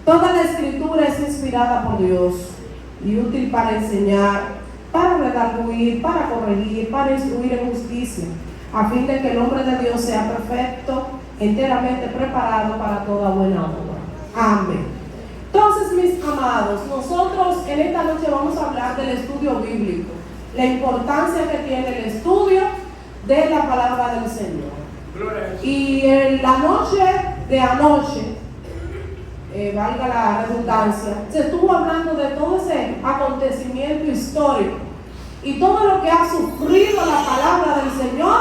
Toda la escritura es inspirada por Dios y útil para enseñar, para redarguir, para corregir, para instruir en justicia, a fin de que el hombre de Dios sea perfecto, enteramente preparado para toda buena obra. Amén. Entonces, mis amados, nosotros en esta noche vamos a hablar del estudio bíblico, la importancia que tiene el estudio de la palabra del Señor. Y en la noche de anoche, valga la redundancia, se estuvo hablando de todo ese acontecimiento histórico y todo lo que ha sufrido la palabra del Señor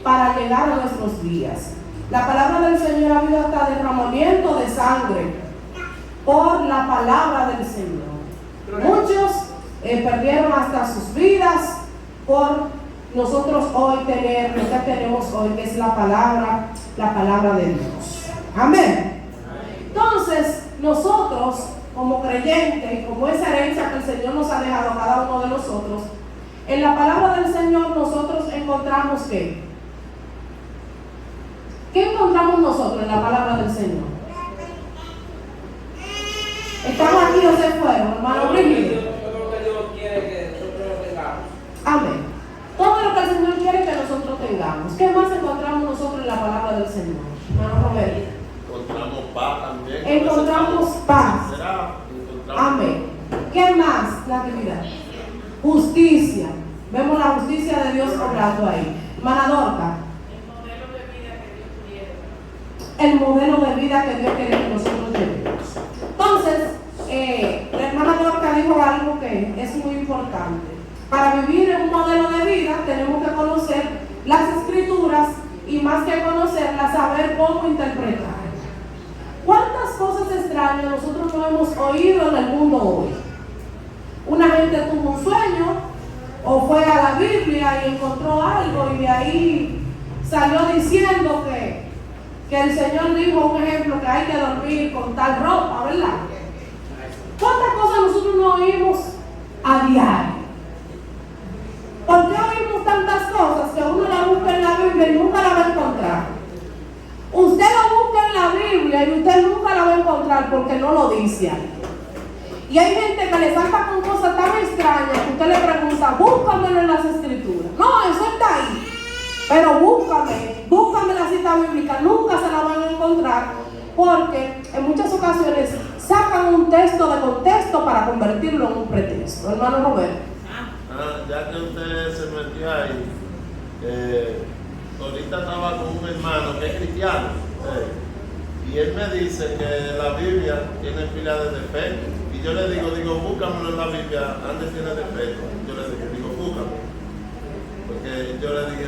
para llegar a nuestros días. La palabra del Señor ha habido hasta derramamiento de sangre por la palabra del Señor. Muchos perdieron hasta sus vidas por nosotros hoy tener lo que tenemos hoy, que es la palabra de Dios. Amén. Entonces, nosotros como creyentes, como esa herencia que el Señor nos ha dejado a cada uno de nosotros, en la palabra del Señor nosotros encontramos ¿qué? ¿Qué encontramos nosotros en la palabra del Señor? ¿Estamos aquí o se fueron, hermano Brígido? Todo lo que Dios quiere que nosotros tengamos. Amén. Todo lo que el Señor quiere que nosotros tengamos. ¿Qué más encontramos nosotros en la palabra del Señor? Hermano Roberto. Encontramos paz también. Encontramos paz. Amén. ¿Qué más? La actividad. Justicia. Vemos la justicia de Dios obrando ahí. Hermana Dorca. El modelo de vida que Dios quiere que nosotros llevemos. Entonces, la hermana Dorca dijo algo que es muy importante. Para vivir en un modelo de vida tenemos que conocer las escrituras y más que conocerlas, saber cómo interpretar. ¿Cuántas cosas extrañas nosotros no hemos oído en el mundo hoy? Una gente tuvo un sueño o fue a la Biblia y encontró algo y de ahí salió diciendo que el Señor dijo un ejemplo que hay que dormir con tal ropa, ¿verdad? ¿Cuántas cosas nosotros no oímos a diario? ¿Por qué oímos tantas cosas que uno la busca en la Biblia y nunca la va a encontrar? Usted lo busca en la Biblia y usted nunca la va a encontrar porque no lo dice ahí. Y hay gente que le salta con cosas tan extrañas que usted le pregunta, búscamelo en las escrituras. No, eso está ahí. Pero búscame la cita bíblica, nunca se la van a encontrar porque en muchas ocasiones sacan un texto de contexto para convertirlo en un pretexto. Hermano Roberto. Ya que usted se metió ahí, ahorita estaba con un hermano que es cristiano, y él me dice que la Biblia tiene pila de defectos, y yo le digo, búscamelo en la Biblia, ¿dónde tiene defectos? Yo le digo, búscamelo, porque yo le dije,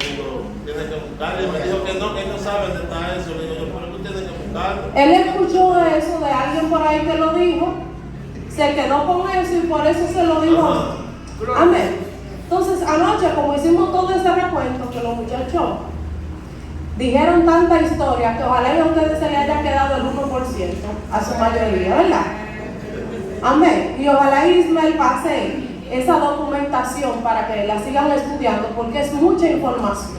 tienes que buscarlo, y me dijo que no sabe dónde está eso. Le digo yo, pero tú tienes que buscarlo. Él escuchó eso de alguien por ahí que lo dijo, se quedó con eso y por eso se lo dijo. Amén. Entonces anoche, como hicimos todo ese recuento, que los muchachos dijeron tanta historia que ojalá a ustedes se les haya quedado el 1% a su mayoría, ¿verdad? Amén. Y ojalá Ismael pase esa documentación para que la sigan estudiando porque es mucha información.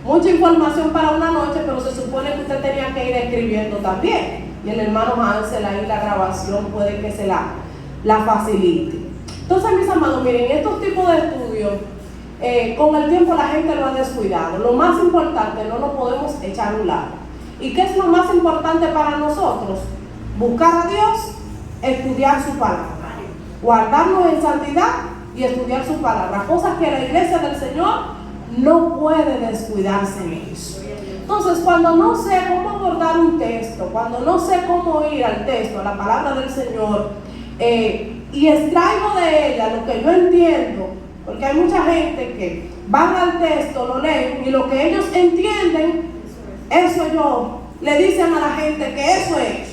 Mucha información para una noche, pero se supone que usted tenía que ir escribiendo también. Y el hermano Hansel ahí la grabación puede que se la facilite. Entonces, mis amados, miren, estos tipos de estudios, con el tiempo la gente lo ha descuidado. Lo más importante no lo podemos echar a un lado. ¿Y qué es lo más importante para nosotros? Buscar a Dios, estudiar su palabra, guardarnos en santidad y estudiar su palabra. Cosas que la iglesia del Señor no puede descuidarse en eso. Entonces, cuando no sé cómo abordar un texto, cuando no sé cómo ir al texto, a la palabra del Señor, y extraigo de ella lo que yo entiendo, porque hay mucha gente que van al texto, lo leen y lo que ellos entienden, eso yo le dicen a la gente que eso es.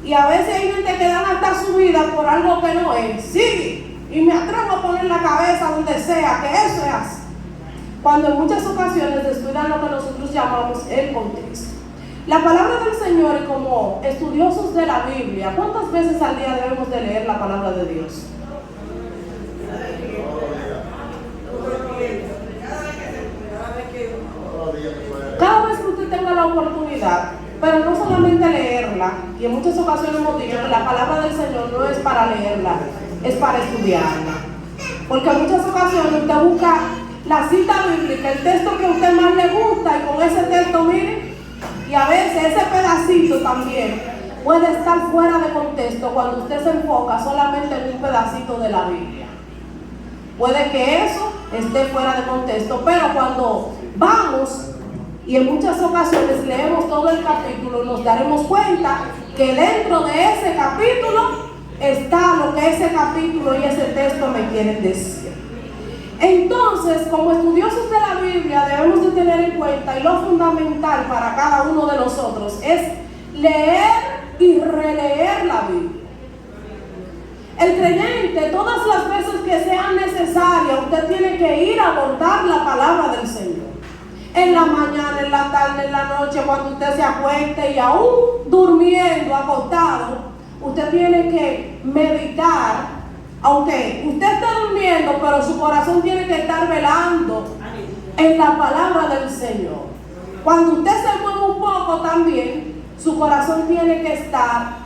Y a veces hay gente que dan hasta su vida por algo que no es. Sí, y me atrevo a poner la cabeza donde sea que eso es así. Cuando en muchas ocasiones descuidan lo que nosotros llamamos el contexto. La palabra del Señor, y como estudiosos de la Biblia, ¿cuántas veces al día debemos de leer la palabra de Dios? Cada vez que usted tenga la oportunidad, Pero no solamente leerla, y en muchas ocasiones hemos dicho que la palabra del Señor no es para leerla, es para estudiarla. Porque en muchas ocasiones usted busca la cita bíblica, el texto que a usted más le gusta, y con ese texto, mire, y a veces ese pedacito también puede estar fuera de contexto cuando usted se enfoca solamente en un pedacito de la Biblia. Puede que eso esté fuera de contexto, pero cuando vamos y en muchas ocasiones leemos todo el capítulo, nos daremos cuenta que dentro de ese capítulo está lo que ese capítulo y ese texto me quieren decir. Entonces, como estudiosos de la Biblia, debemos de tener en cuenta, y lo fundamental para cada uno de nosotros es leer y releer la Biblia. El creyente, todas las veces que sean necesarias, usted tiene que ir a abordar la palabra del Señor. En la mañana, en la tarde, en la noche, cuando usted se acueste, y aún durmiendo, acostado, usted tiene que meditar. Aunque usted esté durmiendo, pero su corazón tiene que estar velando en la palabra del Señor. Cuando usted se mueve un poco también, su corazón tiene que estar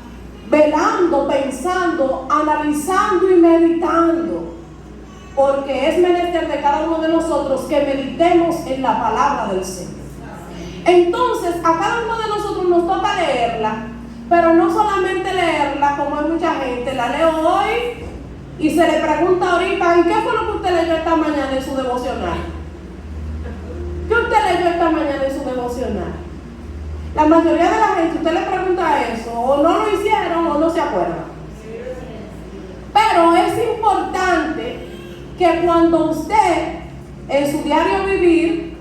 velando, pensando, analizando y meditando. Porque es menester de cada uno de nosotros que meditemos en la palabra del Señor. Entonces, a cada uno de nosotros nos toca leerla, pero no solamente leerla, como hay mucha gente, la leo hoy y se le pregunta ahorita, ¿y qué fue lo que usted leyó esta mañana en su devocional? ¿Qué usted leyó esta mañana en su devocional? La mayoría de la gente, usted le pregunta eso, o no lo hicieron o no se acuerdan. Pero es importante que cuando usted en su diario vivir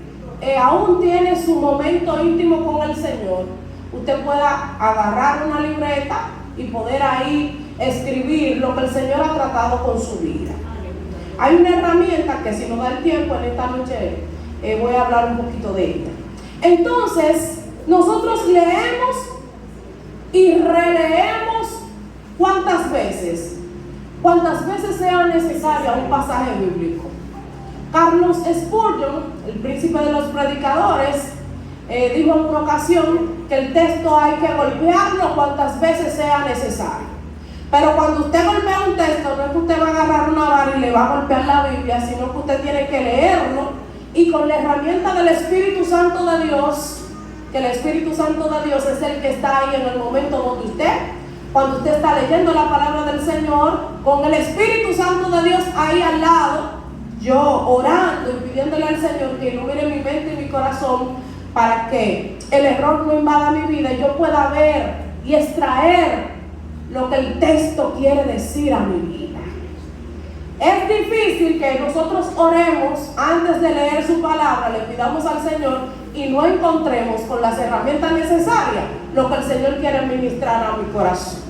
aún tiene su momento íntimo con el Señor, usted pueda agarrar una libreta y poder ahí escribir lo que el Señor ha tratado con su vida. Hay una herramienta que, si nos da el tiempo en esta noche, voy a hablar un poquito de ella. Entonces, nosotros leemos y releemos ¿cuántas veces? Cuantas veces sea necesario un pasaje bíblico. Carlos Spurgeon, el príncipe de los predicadores, dijo en una ocasión que el texto hay que golpearlo cuantas veces sea necesario. Pero cuando usted golpea un texto, no es que usted va a agarrar una vara y le va a golpear la Biblia, sino que usted tiene que leerlo, y con la herramienta del Espíritu Santo de Dios, que el Espíritu Santo de Dios es el que está ahí en el momento donde usted, cuando usted está leyendo la palabra del Señor, con el Espíritu Santo de Dios ahí al lado, yo orando y pidiéndole al Señor que ilumine mi mente y mi corazón para que el error no invada mi vida y yo pueda ver y extraer lo que el texto quiere decir a mi vida. Es difícil que nosotros oremos antes de leer su palabra, le pidamos al Señor y no encontremos con las herramientas necesarias lo que el Señor quiere ministrar a mi corazón.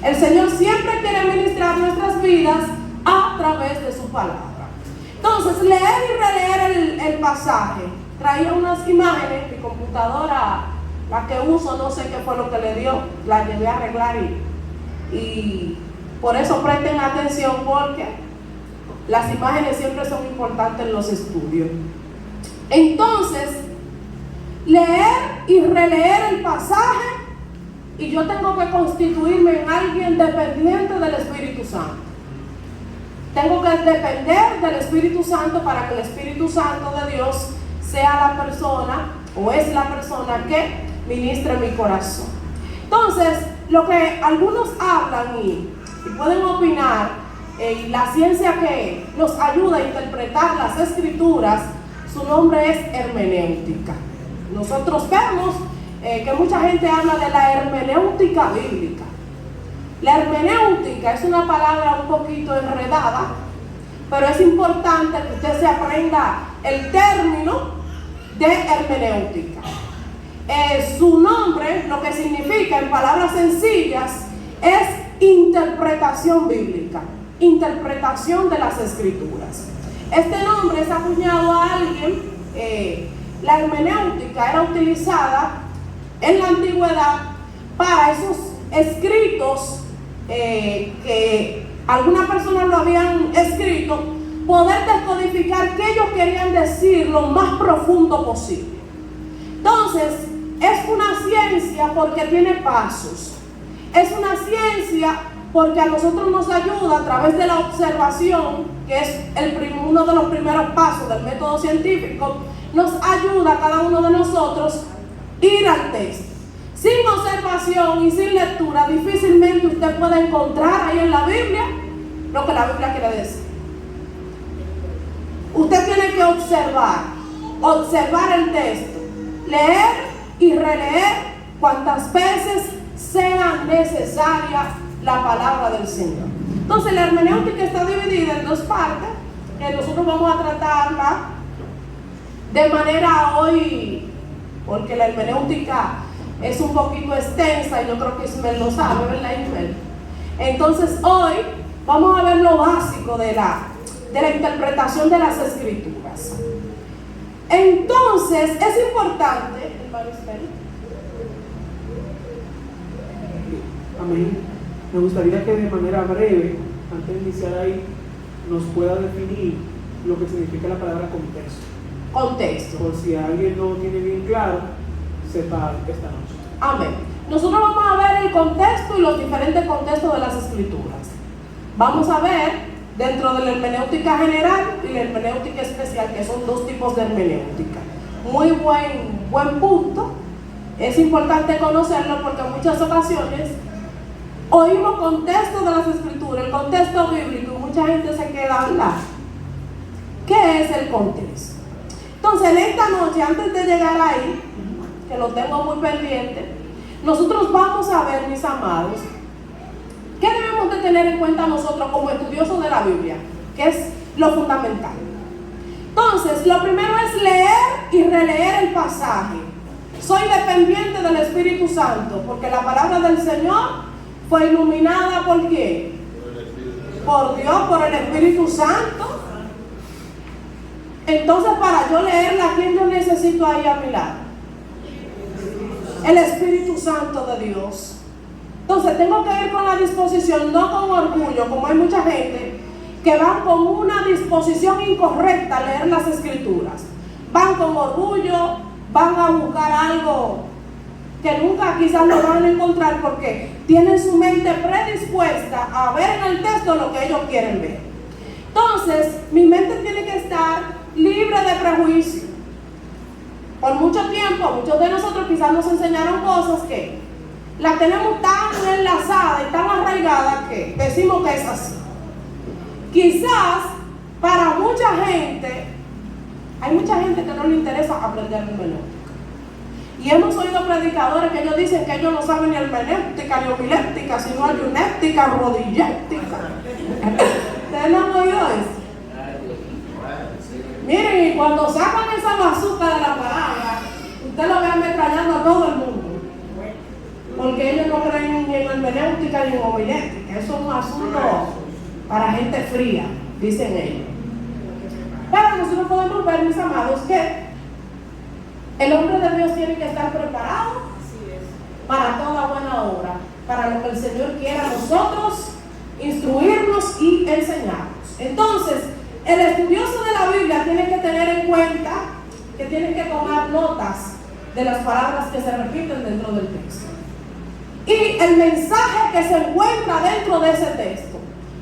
El Señor siempre quiere ministrar nuestras vidas a través de su palabra. Entonces, leer y releer el pasaje. Traía unas imágenes, mi computadora, la que uso, no sé qué fue lo que le dio, la llevé a arreglar y por eso presten atención, porque las imágenes siempre son importantes en los estudios. Entonces, leer y releer el pasaje, y yo tengo que constituirme en alguien dependiente del Espíritu Santo. Tengo que depender del Espíritu Santo para que el Espíritu Santo de Dios sea la persona, o es la persona que ministre mi corazón. Entonces, lo que algunos hablan y pueden opinar, y la ciencia que nos ayuda a interpretar las escrituras, su nombre es hermenéutica. Nosotros vemos que mucha gente habla de la hermenéutica bíblica. La hermenéutica es una palabra un poquito enredada, pero es importante que usted se aprenda el término de hermenéutica. Su nombre, lo que significa en palabras sencillas, es interpretación bíblica, interpretación de las escrituras. Este nombre es acuñado a alguien. La hermenéutica era utilizada en la antigüedad para esos escritos que alguna persona lo habían escrito, poder descodificar qué ellos querían decir lo más profundo posible. Entonces, es una ciencia porque tiene pasos. Es una ciencia porque a nosotros nos ayuda a través de la observación, que es uno de los primeros pasos del método científico, nos ayuda a cada uno de nosotros ir al texto. Sin observación y sin lectura, difícilmente usted puede encontrar ahí en la Biblia lo que la Biblia quiere decir. Usted tiene que observar el texto, leer y releer cuantas veces sea necesaria la palabra del Señor. Entonces la hermenéutica está dividida en dos partes, que nosotros vamos a tratarla de manera hoy, porque la hermenéutica es un poquito extensa y yo creo que Ismael lo sabe, ¿verdad, Ismael? Entonces hoy vamos a ver lo básico de la interpretación de las Escrituras. Entonces es importante, hermano Ismael. Amén. Me gustaría que de manera breve, antes de iniciar ahí, nos pueda definir lo que significa la palabra contexto. Contexto. Por si alguien no tiene bien claro, sepa esta noche. Amén. Nosotros vamos a ver el contexto y los diferentes contextos de las Escrituras. Vamos a ver dentro de la hermenéutica general y la hermenéutica especial, que son dos tipos de hermenéutica. Muy buen punto. Es importante conocerlo porque en muchas ocasiones oímos contexto de las Escrituras, el contexto bíblico, y mucha gente se queda a hablar. ¿Qué es el contexto? Entonces, en esta noche, antes de llegar ahí, que lo tengo muy pendiente, nosotros vamos a ver, mis amados, ¿qué debemos de tener en cuenta nosotros como estudiosos de la Biblia? Que es lo fundamental. Entonces, lo primero es leer y releer el pasaje. Soy dependiente del Espíritu Santo, porque la palabra del Señor fue iluminada ¿por quién? Por Dios, por el Espíritu Santo. Entonces, para yo leerla, ¿quién yo necesito ahí a mi lado? El Espíritu Santo de Dios. Entonces, tengo que ir con la disposición, no con orgullo, como hay mucha gente que van con una disposición incorrecta a leer las Escrituras. Van con orgullo, van a buscar algo que nunca quizás lo van a encontrar porque tienen su mente predispuesta a ver en el texto lo que ellos quieren ver. Entonces, mi mente tiene que estar libre de prejuicio. Por mucho tiempo, muchos de nosotros quizás nos enseñaron cosas que las tenemos tan enlazadas y tan arraigadas que decimos que es así. Quizás para mucha gente, hay mucha gente que no le interesa aprender hermenéutica. Y hemos oído predicadores que ellos dicen que ellos no saben ni hermenéutica ni homilética, sino ayunética, rodillética. ¿Ustedes no han oído eso? Miren, y cuando sacan esa bazooka de la palabra, usted lo ve ametrallando a todo el mundo. Porque ellos no creen ni en hermenéutica ni en homilética. Eso es un asunto para gente fría, dicen ellos. Pero nosotros podemos ver, mis amados, que el hombre de Dios tiene que estar preparado para toda buena obra, para lo que el Señor quiera a nosotros instruirnos y enseñarnos. Entonces, el estudioso de la Biblia tiene que tener en cuenta que tiene que tomar notas de las palabras que se repiten dentro del texto y el mensaje que se encuentra dentro de ese texto.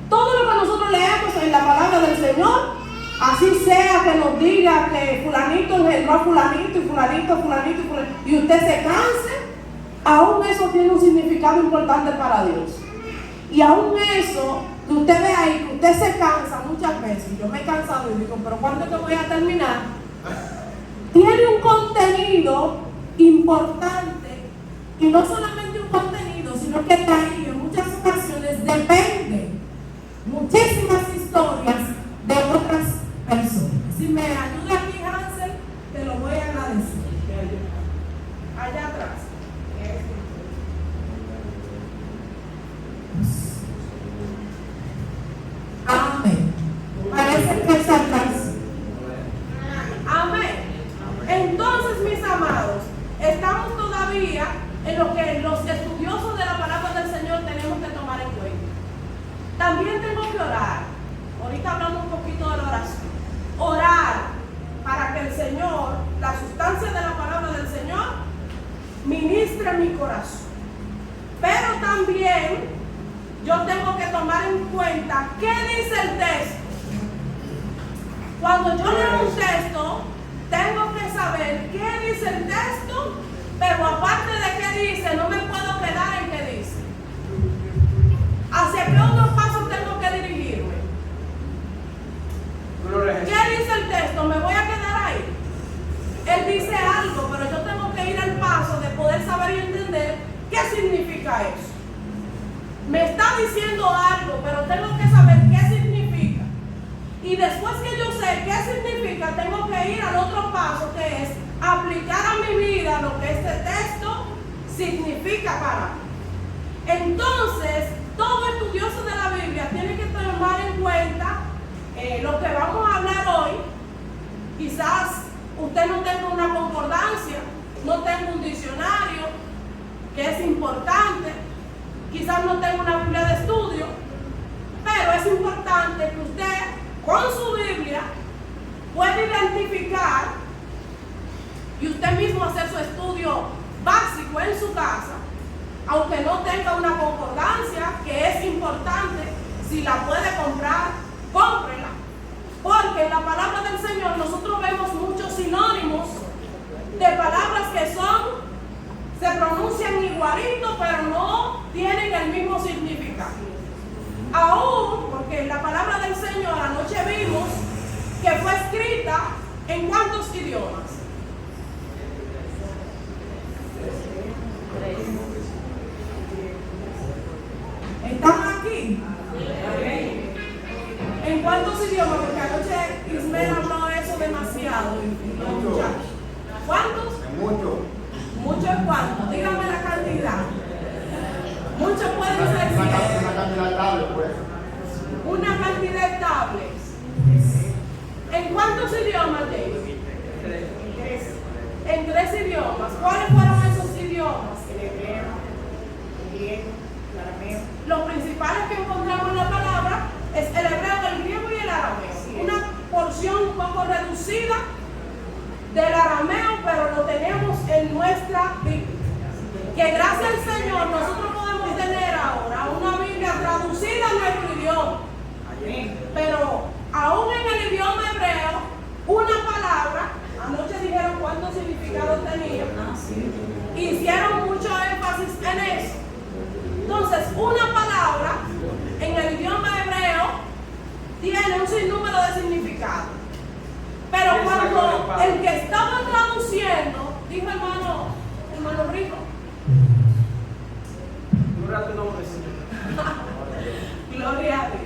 Todo lo que nosotros leemos en la palabra del Señor, así sea que nos diga que fulanito engendró a fulanito y fulanito, fulanito y fulanito, y usted se canse, aún eso tiene un significado importante para Dios. Y aún eso que usted ve ahí, que usted se cansa muchas veces, yo me he cansado y digo, pero ¿cuándo que voy a terminar? Tiene un contenido importante, y no solamente un contenido, sino que de ahí en muchas ocasiones depende muchísimas historias de otras personas. Si me ayuda aquí, Hansel, te lo voy a agradecer. Allá atrás. Amén. Parece que es atrás. Amén. Entonces, mis amados, estamos todavía en lo que los estudiosos de la palabra del Señor tenemos que tomar en cuenta. También tengo que orar. Ahorita hablamos un poquito de la oración. Orar para que el Señor, la sustancia de la palabra del Señor, cuenta qué dice el texto. Cuando yo leo un texto, tengo que saber qué dice el texto, pero aparte de qué dice, no me puedo quedar en qué dice. ¿Hacia qué otros pasos tengo que dirigirme? ¿Qué dice el texto? ¿Me voy a quedar ahí? Él dice algo, pero yo tengo que ir al paso de poder saber y entender qué significa eso. Me está diciendo algo, pero tengo que saber qué significa. Y después que yo sé qué significa, tengo que ir al otro paso, que es aplicar a mi vida lo que este texto significa para mí. Entonces, todo estudioso de la Biblia tiene que tomar en cuenta lo que vamos a hablar hoy. Quizás usted no tenga una concordancia, no tenga un diccionario, que es importante. Quizás no tenga una Biblia de estudio, pero es importante que usted con su Biblia pueda identificar y usted mismo hacer su estudio básico en su casa, aunque no tenga una concordancia, que es importante. Si la puede comprar, cómprela, porque en la palabra del Señor nosotros vemos muchos sinónimos de palabras que se pronuncian igualito, pero no tienen el mismo significado. Aún porque la palabra del Señor anoche vimos que fue escrita en ¿cuántos idiomas? ¿Están aquí? ¿En cuántos idiomas? Porque anoche Ismael habló eso demasiado. ¿Cuántos? Mucho. ¿Mucho es cuánto? Dígame la cantidad. Muchos pueden ser Una cantidad estable, pues. una cantidad estable. ¿En cuántos idiomas, James? En 3 idiomas. ¿Cuáles fueron esos idiomas? El hebreo, el griego, el arameo. Los principales que encontramos en la palabra es el hebreo, el griego y el arameo. Una porción un poco reducida del arameo, pero lo tenemos en nuestra Biblia. Que gracias al Señor nosotros podemos tener ahora una Biblia traducida a nuestro idioma. Pero aún en el idioma hebreo, una palabra, anoche dijeron cuántos significados tenía, hicieron mucho énfasis en eso. Entonces, una palabra en el idioma hebreo tiene un sinnúmero de significados. Pero cuando el que estaba traduciendo, dijo hermano Rico, gloria a Dios.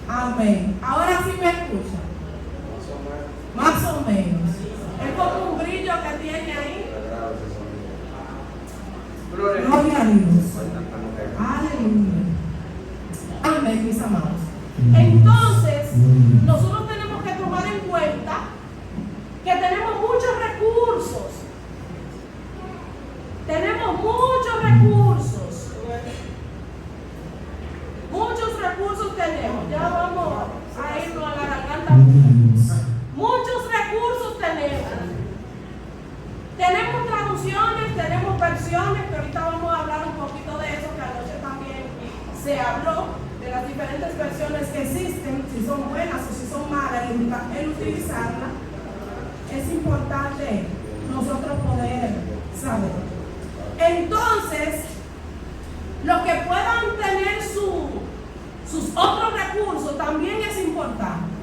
Amén. Ahora sí me escuchan. Más o menos. Es como un brillo que tiene ahí. Gloria a Dios. Aleluya. Amén, mis amados. Entonces, nosotros tenemos que tomar en cuenta que tenemos muchos recursos. Tenemos muchos recursos. Muchos recursos tenemos. Ya vamos a irnos a la garganta. Muchos recursos tenemos. Tenemos traducciones, tenemos versiones, que ahorita vamos a hablar un poquito de eso, que anoche también se habló de las diferentes versiones que existen, si son buenas o si son malas, el utilizarla. Es importante nosotros poder saber. Entonces, los que puedan tener sus otros recursos también es importante.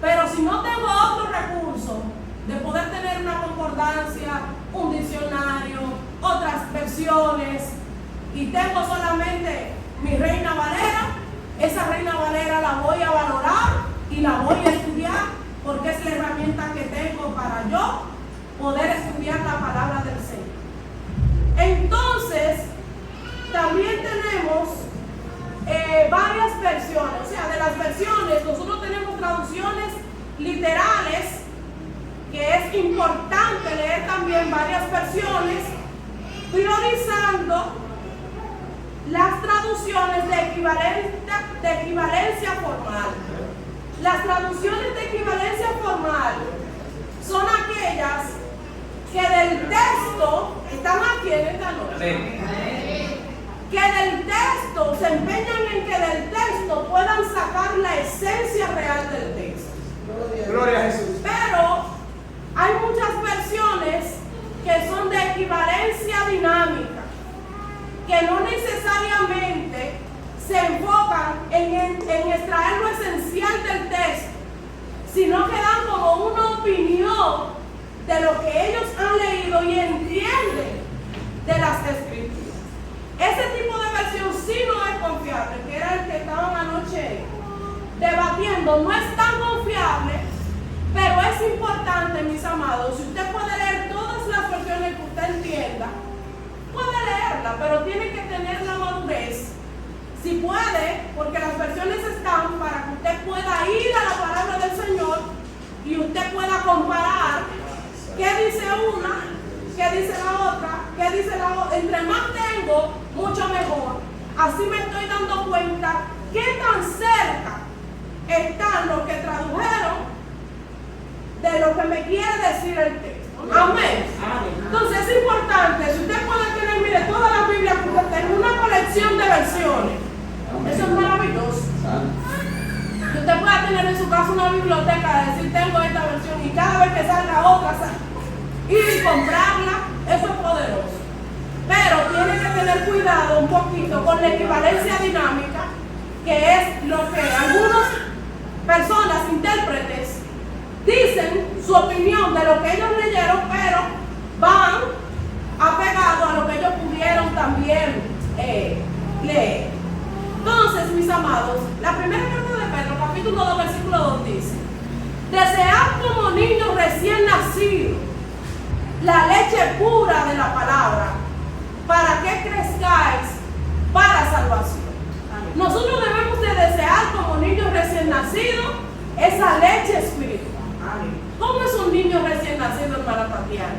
Pero si no tengo otro recurso de poder tener una concordancia, un diccionario, otras versiones, y tengo solamente mi Reina Valera, esa Reina Valera la voy a valorar y la voy a estudiar, porque es la herramienta que tengo para yo poder estudiar la palabra del Señor. Entonces, también tenemos varias versiones. O sea, de las versiones, nosotros tenemos traducciones literales, que es importante leer también varias versiones, priorizando las traducciones de equivalencia formal. Las traducciones de equivalencia formal son aquellas que del texto, están aquí en esta noche, que del texto versiones se empeñan en que del texto puedan sacar la esencia real del texto. Gloria a Jesús. Pero hay muchas versiones que son de equivalencia dinámica, que no necesariamente se enfocan en extraer lo esencial del texto, sino que dan como una opinión de lo que ellos han leído y entienden de las escrituras. Ese tipo de versión sí no es confiable, que era el que estaban anoche debatiendo. No es tan confiable, pero es importante, mis amados. Si usted puede leer todas las versiones que usted entienda, puede leerla, pero tiene que tener la madurez. Si puede, porque las versiones están para que usted pueda ir a la palabra del Señor y usted pueda comparar qué dice una, qué dice la otra, qué dice la otra. Entre más tengo, mucho mejor. Así me estoy dando cuenta qué tan cerca están los que tradujeron de lo que me quiere decir el texto. Amén. Entonces es importante, si usted puede tener, mire, toda la Biblia que usted tenga, una colección de versiones. Eso es maravilloso. Que usted pueda tener en su casa una biblioteca de decir, tengo esta versión, y cada vez que salga otra, ir y comprarla, eso es poderoso. Pero tiene que tener cuidado un poquito con la equivalencia dinámica, que es lo que algunas personas, intérpretes, dicen su opinión de lo que ellos leyeron, pero van apegados a lo que ellos pudieron también leer. Entonces, mis amados, la primera carta de Pedro, capítulo 2, versículo 2 dice: desead como niños recién nacidos la leche pura de la palabra, para que crezcáis para salvación. Nosotros debemos de desear como niños recién nacidos esa leche espiritual. ¿Cómo es un niño recién nacido, hermana Tatiana?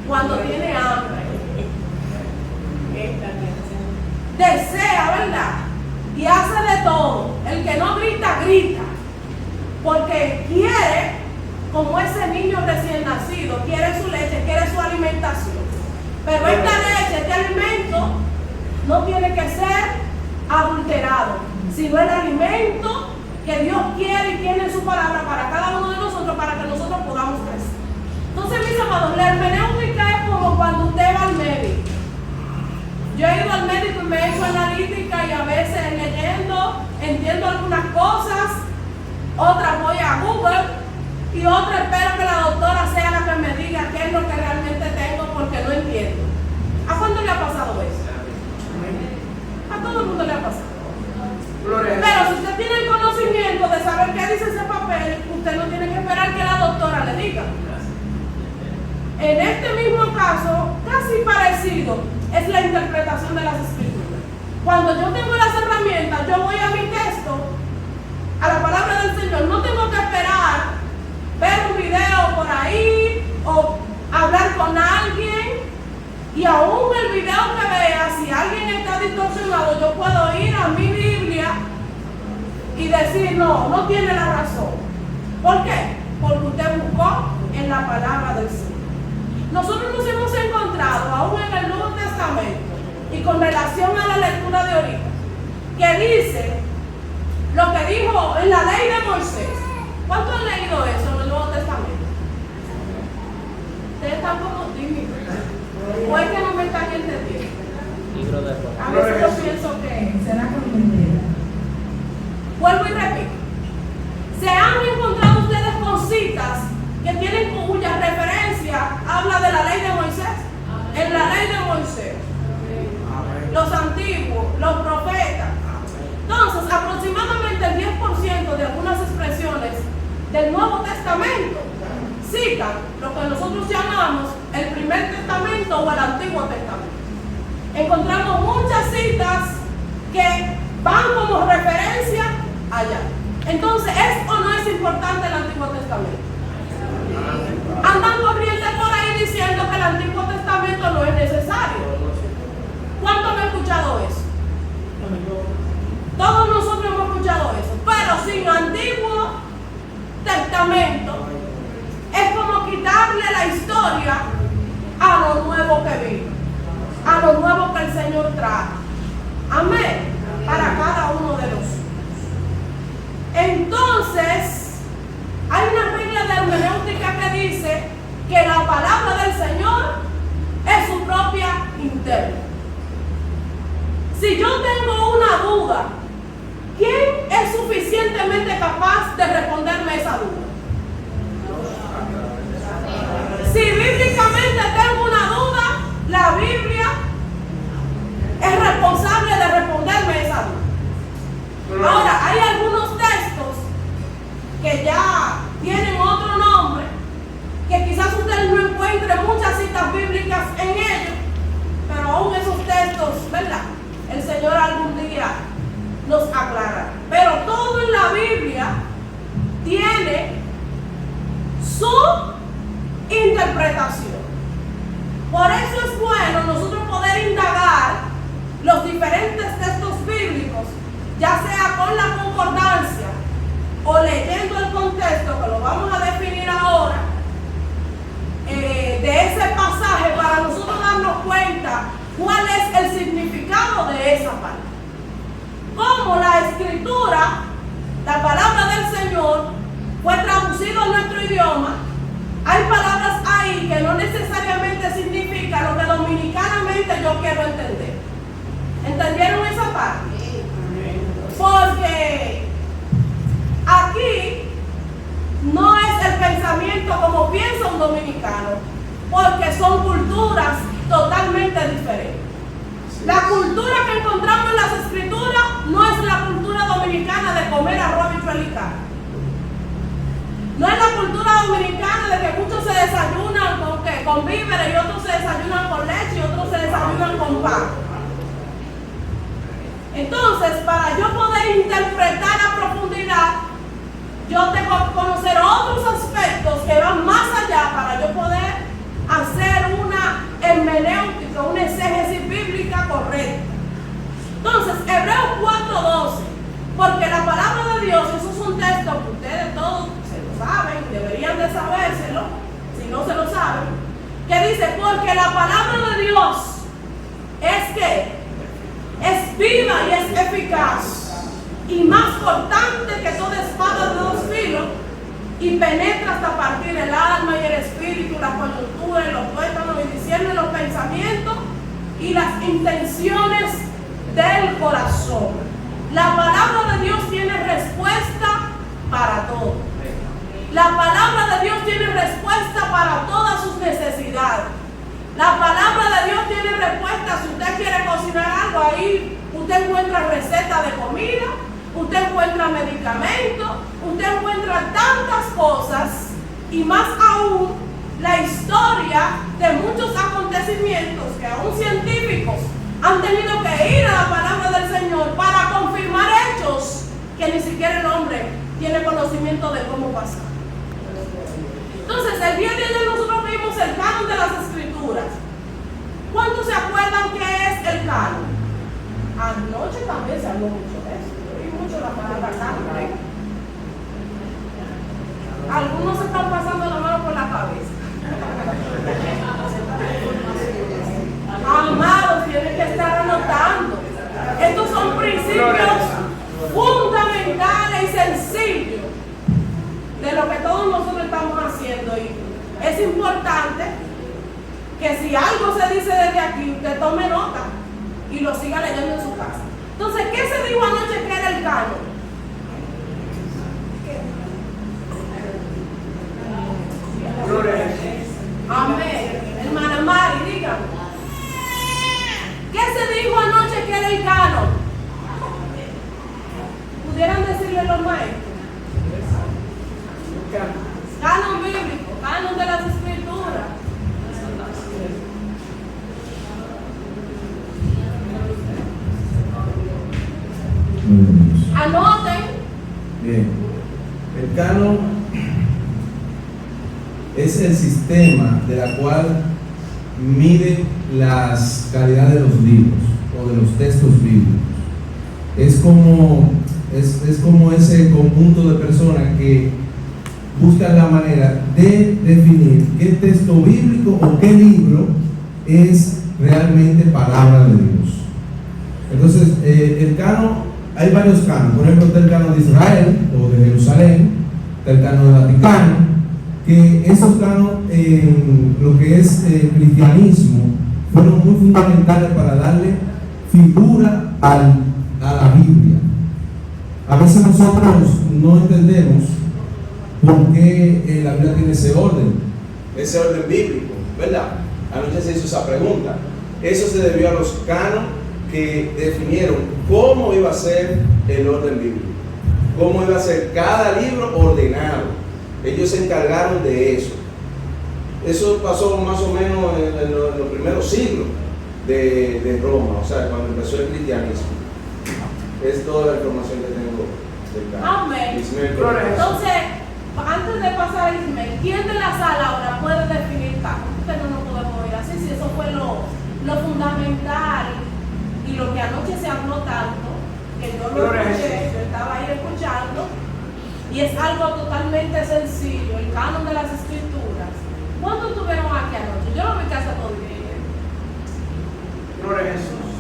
Cuando tiene hambre. Desea, ¿verdad? Y hace de todo. El que no grita, grita. Porque quiere, como ese niño recién nacido, quiere su leche, quiere su alimentación. Pero esta leche, este alimento, no tiene que ser adulterado, sino el alimento que Dios quiere y tiene en su palabra para cada uno de nosotros, para que nosotros podamos crecer. Entonces, mis amados, la hermenéutica es como cuando usted va al médico. Yo he ido al médico y me he hecho analítica, y a veces leyendo entiendo algunas cosas, otras voy a Google y otras espero que la doctora sea la que me diga qué es lo que realmente tengo, porque no entiendo. ¿A cuándo le ha pasado eso? A todo el mundo le ha pasado. Pero si usted tiene el conocimiento de saber qué dice ese papel, usted no tiene que esperar que la doctora le diga. En este mismo caso, casi parecido, es la interpretación de las escrituras. Cuando yo tengo las herramientas, yo voy a mi texto, a la palabra del Señor. No tengo que esperar ver un video por ahí o hablar con alguien. Y aún el video que vea, si alguien está distorsionado, yo puedo ir a mi Biblia y decir, no, no tiene la razón. ¿Por qué? Porque usted buscó en la palabra del Señor. Nosotros nos hemos encontrado, aún en el Nuevo Testamento, y con relación a la lectura de ahorita, que dice lo que dijo en la ley de Moisés. ¿Cuántos han leído eso en el Nuevo Testamento? Ustedes están como tímidos. ¿O es que no me están entendiendo? Libro de Juan. A veces yo pienso que será que no me entienden. Vuelvo y repito. ¿Se han encontrado ustedes con citas que tienen cuya referencia habla de la ley de Moisés? En la ley de Moisés, los antiguos, los profetas. Entonces, aproximadamente el 10% de algunas expresiones del Nuevo Testamento citan lo que nosotros llamamos el Primer Testamento o el Antiguo Testamento. Encontramos muchas citas que van como referencia allá. Entonces, ¿es o no es importante el Antiguo Testamento? Andan corrientes por ahí diciendo que el Antiguo Testamento no es necesario. ¿Cuántos han escuchado eso? Todos nosotros hemos escuchado eso. Pero sin Antiguo Testamento es como quitarle la historia a lo nuevo que vino, a lo nuevo que el Señor trajo. Amén. de. Si yo tengo una duda, ¿quién es suficientemente capaz de responderme esa duda? Si bíblicamente tengo una duda, la Biblia es responsable de responderme esa duda. Ahora, hay algunos textos que ya tienen otro nombre, que quizás usted no encuentre muchas citas bíblicas en ellos, pero aún esos textos, ¿verdad? El Señor algún día nos aclarará. Pero todo en la Biblia tiene su interpretación. Por eso es bueno nosotros poder indagar los diferentes textos bíblicos, ya sea con la concordancia o leyendo el contexto, que lo vamos a definir ahora, de ese pasaje, para nosotros darnos cuenta cuál es el significado de esa palabra. Como la escritura, la palabra del Señor, fue traducida a nuestro idioma, hay palabras ahí que no necesariamente significan lo que dominicanamente yo quiero entender. ¿Entendieron esa parte? Porque aquí no es el pensamiento como piensa un dominicano, porque son culturas totalmente diferentes. La cultura que encontramos en las escrituras no es la cultura dominicana de comer arroz, habichuela y carne. No es la cultura dominicana de que muchos se desayunan con víveres y otros se desayunan con leche y otros se desayunan con pan. Entonces, para yo poder interpretar a profundidad, yo tengo que conocer otros aspectos que van más allá para yo poder hacer una hermenéutica, una exégesis bíblica correcta. Entonces, Hebreos 4:12, porque la palabra de Dios, eso es un texto que ustedes todos se lo saben, deberían de sabérselo, si no se lo saben, que dice, porque la palabra de Dios es viva y es eficaz, y más cortante que toda espada de dos filos, y penetra hasta partir el alma y el espíritu, la coyuntura y los tuétanos, y discierne los pensamientos y las intenciones del corazón. La palabra de Dios tiene respuesta para todo. La palabra de Dios tiene respuesta para todas sus necesidades. La palabra de Dios tiene respuesta. Si usted quiere cocinar algo, ahí usted encuentra recetas de comida, usted encuentra medicamentos, usted encuentra tantas cosas, y más aún la historia de muchos acontecimientos que aún científicos han tenido que ir a la palabra del Señor para confirmar hechos que ni siquiera el hombre tiene conocimiento de cómo pasar. Entonces, el día de ayer nosotros vimos el canon de las escrituras. ¿Cuántos se acuerdan qué es el canon? Anoche también se habló mucho de eso. Mucho la palabra canon. Algunos se están pasando la mano por la cabeza. Amados, tienen que estar anotando. Estos son principios fundamentales y sencillos de lo que todos nosotros estamos haciendo. Y es importante que si algo se dice desde aquí, usted tome nota y lo siga leyendo en su casa. Entonces, ¿qué se dijo anoche que era el canon? Amén. Hermana Mari, dígame. ¿Qué se dijo anoche que era el canon? ¿Pudieran decirle los maestros? Canon bíblico, canon de las escrituras. Anoten. Bien. El canon es el sistema de la cual mide las calidades de los libros o de los textos bíblicos. Es como ese conjunto de personas que buscan la manera de definir qué texto bíblico o qué libro es realmente palabra de Dios. Entonces, el canon, hay varios canos. Por ejemplo, está el canon de Israel o de Jerusalén, está el canon del Vaticano, que esos canos en lo que es cristianismo fueron muy fundamentales para darle figura a la Biblia. A veces nosotros no entendemos por qué la Biblia tiene ese orden bíblico, ¿verdad? Anoche se hizo esa pregunta. Eso se debió a los cánones que definieron cómo iba a ser el orden bíblico, cómo iba a ser cada libro ordenado. Ellos se encargaron de eso. Eso pasó más o menos en los primeros siglos de Roma, o sea, cuando empezó el cristianismo. Es toda la información que tengo del canon. Amén. Ismael, Entonces, antes de pasar a Ismael, ¿quién de la sala ahora puede definir canon? Porque no nos podemos ir así, si eso fue lo fundamental y lo que anoche se habló tanto, que yo lo escuché, yo estaba ahí escuchando, y es algo totalmente sencillo, el canon de las escrituras. ¿Cuántos tuvieron aquí anoche? Yo lo vi casi todo el día. Gloria a Jesús.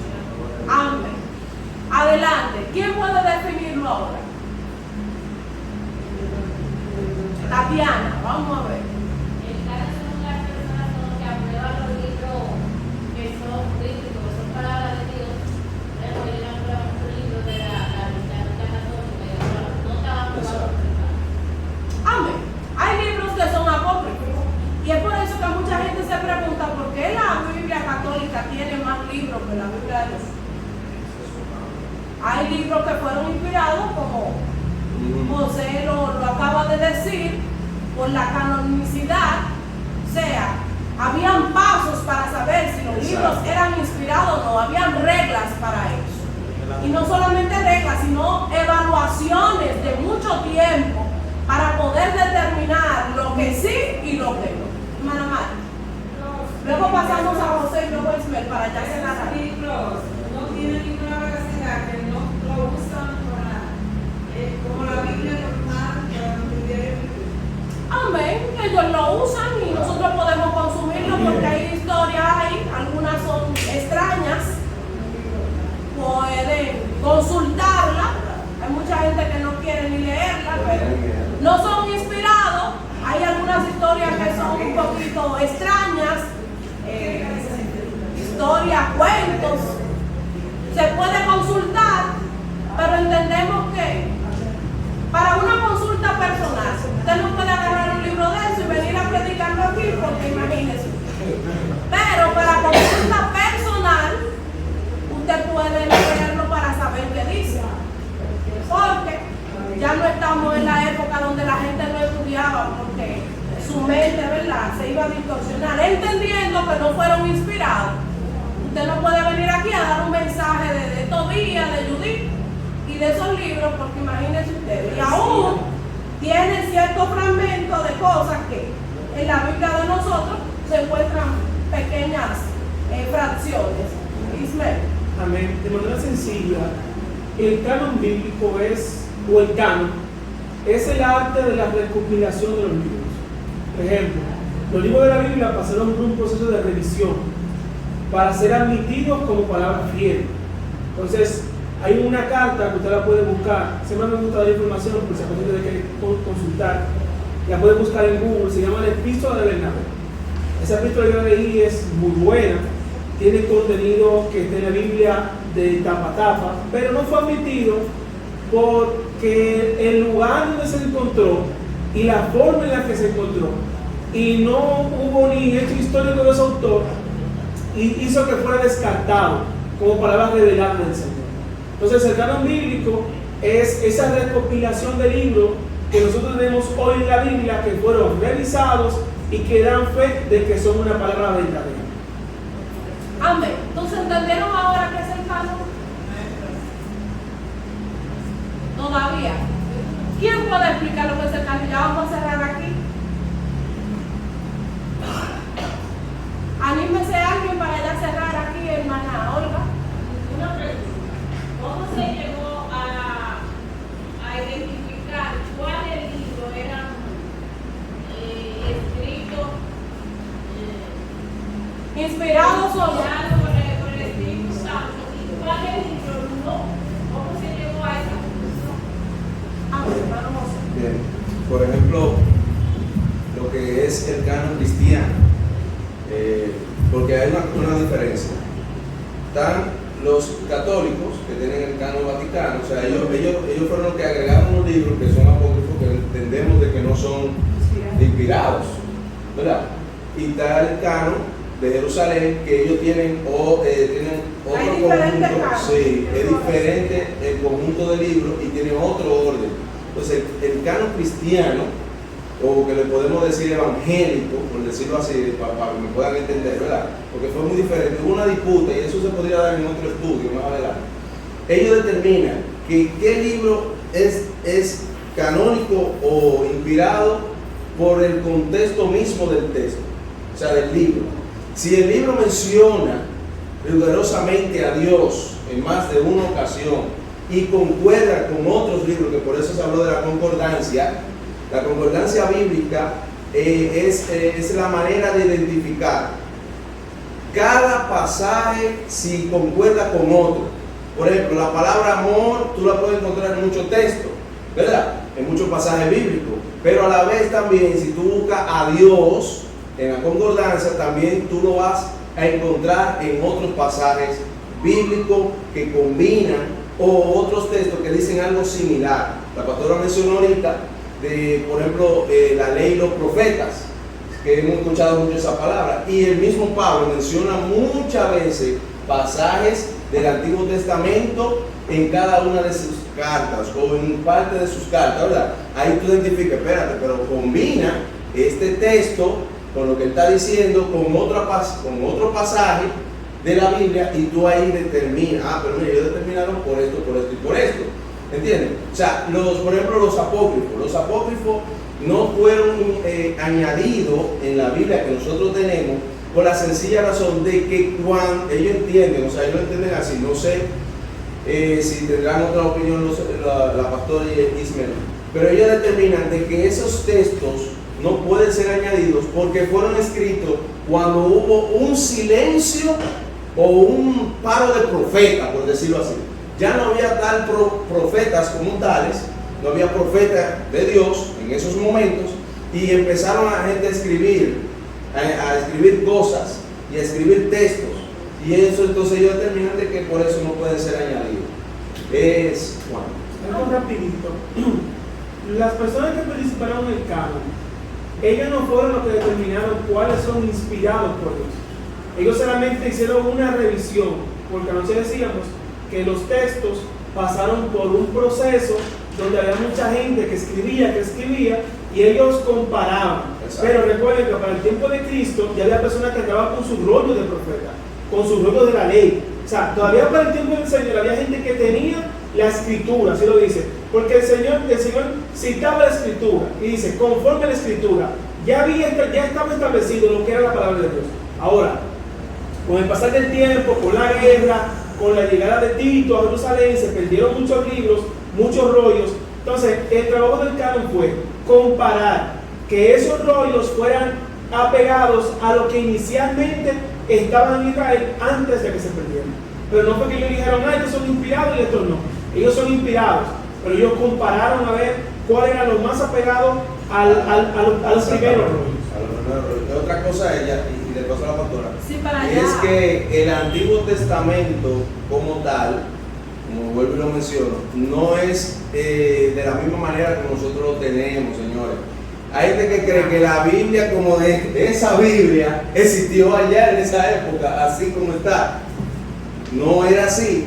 Amén. Adelante, ¿quién puede definirlo ahora? Tatiana, vamos a ver. El canon son las personas que aprueban los libros que son bíblicos, que son palabras de Dios. Luego ellos aprueban un libro de la Iglesia Católica y no están aprobados por el canon. Amén. Hay libros que son apócrifos. Y es por eso que mucha gente se pregunta por qué la Biblia católica tiene más libros que la Biblia de Jesús. Hay libros que fueron inspirados, como José lo acaba de decir, por la canonicidad. O sea, habían pasos para saber si los libros eran inspirados o no, habían reglas para eso. Y no solamente reglas, sino evaluaciones de mucho tiempo para poder determinar lo que sí y lo que no. Hermana Mari. Luego pasamos a José y luego a Ismael para ya cerrar. No tienen ninguna veracidad, que no lo usan como la Biblia normal que la escribieron. Amén, ellos lo usan y nosotros podemos consumirlo porque hay historias ahí, algunas son extrañas, pueden consultarla, hay mucha gente que no quiere ni leerla, pero no son inspirados, hay algunas historias que son un poquito extrañas, historias, cuentos, se puede consultar, pero entendemos que para una consulta personal, usted no puede agarrar un libro de eso y venir a predicarlo aquí, porque imagínese. Pero para consulta personal, usted puede leerlo para saber qué dice. Porque ya no estamos en la época donde la gente no estudiaba, porque su mente, ¿verdad?, se iba a distorsionar, entendiendo que no fueron inspirados. Usted no puede venir aquí a dar un mensaje de Tobías, de Judith y de esos libros, porque imagínense ustedes, y aún tienen ciertos fragmentos de cosas que en la Biblia de nosotros se encuentran pequeñas fracciones. Ismael. Amén. De manera sencilla, el canon bíblico o el canon, es el arte de la recopilación de los libros. Por ejemplo, los libros de la Biblia pasaron por un proceso de revisión para ser admitidos como palabra fiel. Entonces, hay una carta que usted la puede buscar, siempre me gusta dar información, por si acaso tiene que consultar, la puede buscar en Google, se llama la Epístola de Bernabé. Esa epístola que yo leí es muy buena, tiene contenido que está en la Biblia de tapa a tapa, pero no fue admitido porque el lugar donde se encontró y la forma en la que se encontró, y no hubo ni hecho histórico de ese autor, y hizo que fuera descartado como palabra revelada del Señor. Entonces el canon bíblico es esa recopilación de libros que nosotros tenemos hoy en la Biblia, que fueron revisados y que dan fe de que son una palabra verdadera. Amén. Entonces, ¿entendieron ahora qué es el canon? Todavía. ¿Quién puede explicar lo que es el canon? Ya vamos a cerrar aquí. Anímese alguien para ya cerrar aquí, hermana Olga. Una pregunta. ¿Cómo se llegó a identificar cuáles libros eran escritos Inspirados o no? por el Espíritu Santo y cuáles libros no? ¿Cómo se llegó a esa conclusión? Amén, hermano José. Bien. Por ejemplo, lo que es el canon cristiano, porque hay una diferencia. los católicos que tienen el canon vaticano, o sea, ellos fueron los que agregaron unos libros que son apócrifos, que entendemos de que no son inspirados, ¿verdad? Y está el canon de Jerusalén, que ellos tienen, tienen otro Hay diferentes conjunto, canos. sí, es diferente el conjunto de libros y tiene otro orden. Entonces, el canon cristiano, o que le podemos decir evangélico, por decirlo así, para que me puedan entender, ¿verdad? Porque fue muy diferente, hubo una disputa y eso se podría dar en otro estudio más adelante. Ellos determinan que qué libro es canónico o inspirado por el contexto mismo del texto, o sea, del libro. Si el libro menciona rigurosamente a Dios en más de una ocasión y concuerda con otros libros, que por eso se habló de la concordancia bíblica es la manera de identificar cada pasaje si concuerda con otro. Por ejemplo, la palabra amor tú la puedes encontrar en muchos textos, ¿verdad? En muchos pasajes bíblicos, pero a la vez también si tú buscas a Dios en la concordancia, también tú lo vas a encontrar en otros pasajes bíblicos que combinan o otros textos que dicen algo similar. La pastora mencionó ahorita por ejemplo, la ley y los profetas, que hemos escuchado mucho esa palabra, y el mismo Pablo menciona muchas veces pasajes del Antiguo Testamento en cada una de sus cartas o en parte de sus cartas, ¿verdad? Ahí tú identificas, espérate, pero combina este texto con lo que él está diciendo con otro pasaje de la Biblia, y tú ahí determinas, pero mira, ellos determinaron por esto y por esto. ¿Entienden? O sea, por ejemplo, los apócrifos no fueron añadidos en la Biblia que nosotros tenemos por la sencilla razón de que cuando ellos entienden, o sea, ellos lo entienden así, no sé si tendrán otra opinión la pastora Ismael, pero ellos determinan de que esos textos no pueden ser añadidos porque fueron escritos cuando hubo un silencio o un paro de profeta, por decirlo así. Ya no había profetas como tales, no había profeta de Dios en esos momentos, y empezaron a la gente a escribir cosas y a escribir textos, y eso entonces ellos determinan de que por eso no pueden ser añadidos. Es Juan. Algo rapidito. Las personas que participaron en el canon, ellos no fueron los que determinaron cuáles son inspirados por Dios. Ellos solamente hicieron una revisión, porque anoche decíamos que los textos pasaron por un proceso donde había mucha gente que escribía, y ellos comparaban. Exacto. Pero recuerden que para el tiempo de Cristo ya había personas que andaban con su rollo de profeta, con su rollo de la ley. O sea, todavía para el tiempo del Señor había gente que tenía la escritura, así lo dice, porque el Señor citaba la escritura y dice, conforme a la escritura, ya estaba establecido lo que era la palabra de Dios. Ahora, con el pasar del tiempo, con la guerra, con la llegada de Tito a Jerusalén, se perdieron muchos libros, muchos rollos. Entonces, el trabajo del canon fue comparar que esos rollos fueran apegados a lo que inicialmente estaban en Israel antes de que se perdieran. Pero no fue que ellos dijeron, estos son inspirados y estos no. Ellos son inspirados, pero ellos compararon a ver cuál era lo más apegado a los primeros rollos. Otra cosa ella, y le paso a la pastora, Sí, para allá. es que el Antiguo Testamento como tal, como vuelvo y lo menciono, no es de la misma manera que nosotros lo tenemos, señores. Hay gente que cree que la Biblia, como de esa Biblia, existió allá en esa época, así como está. No era así.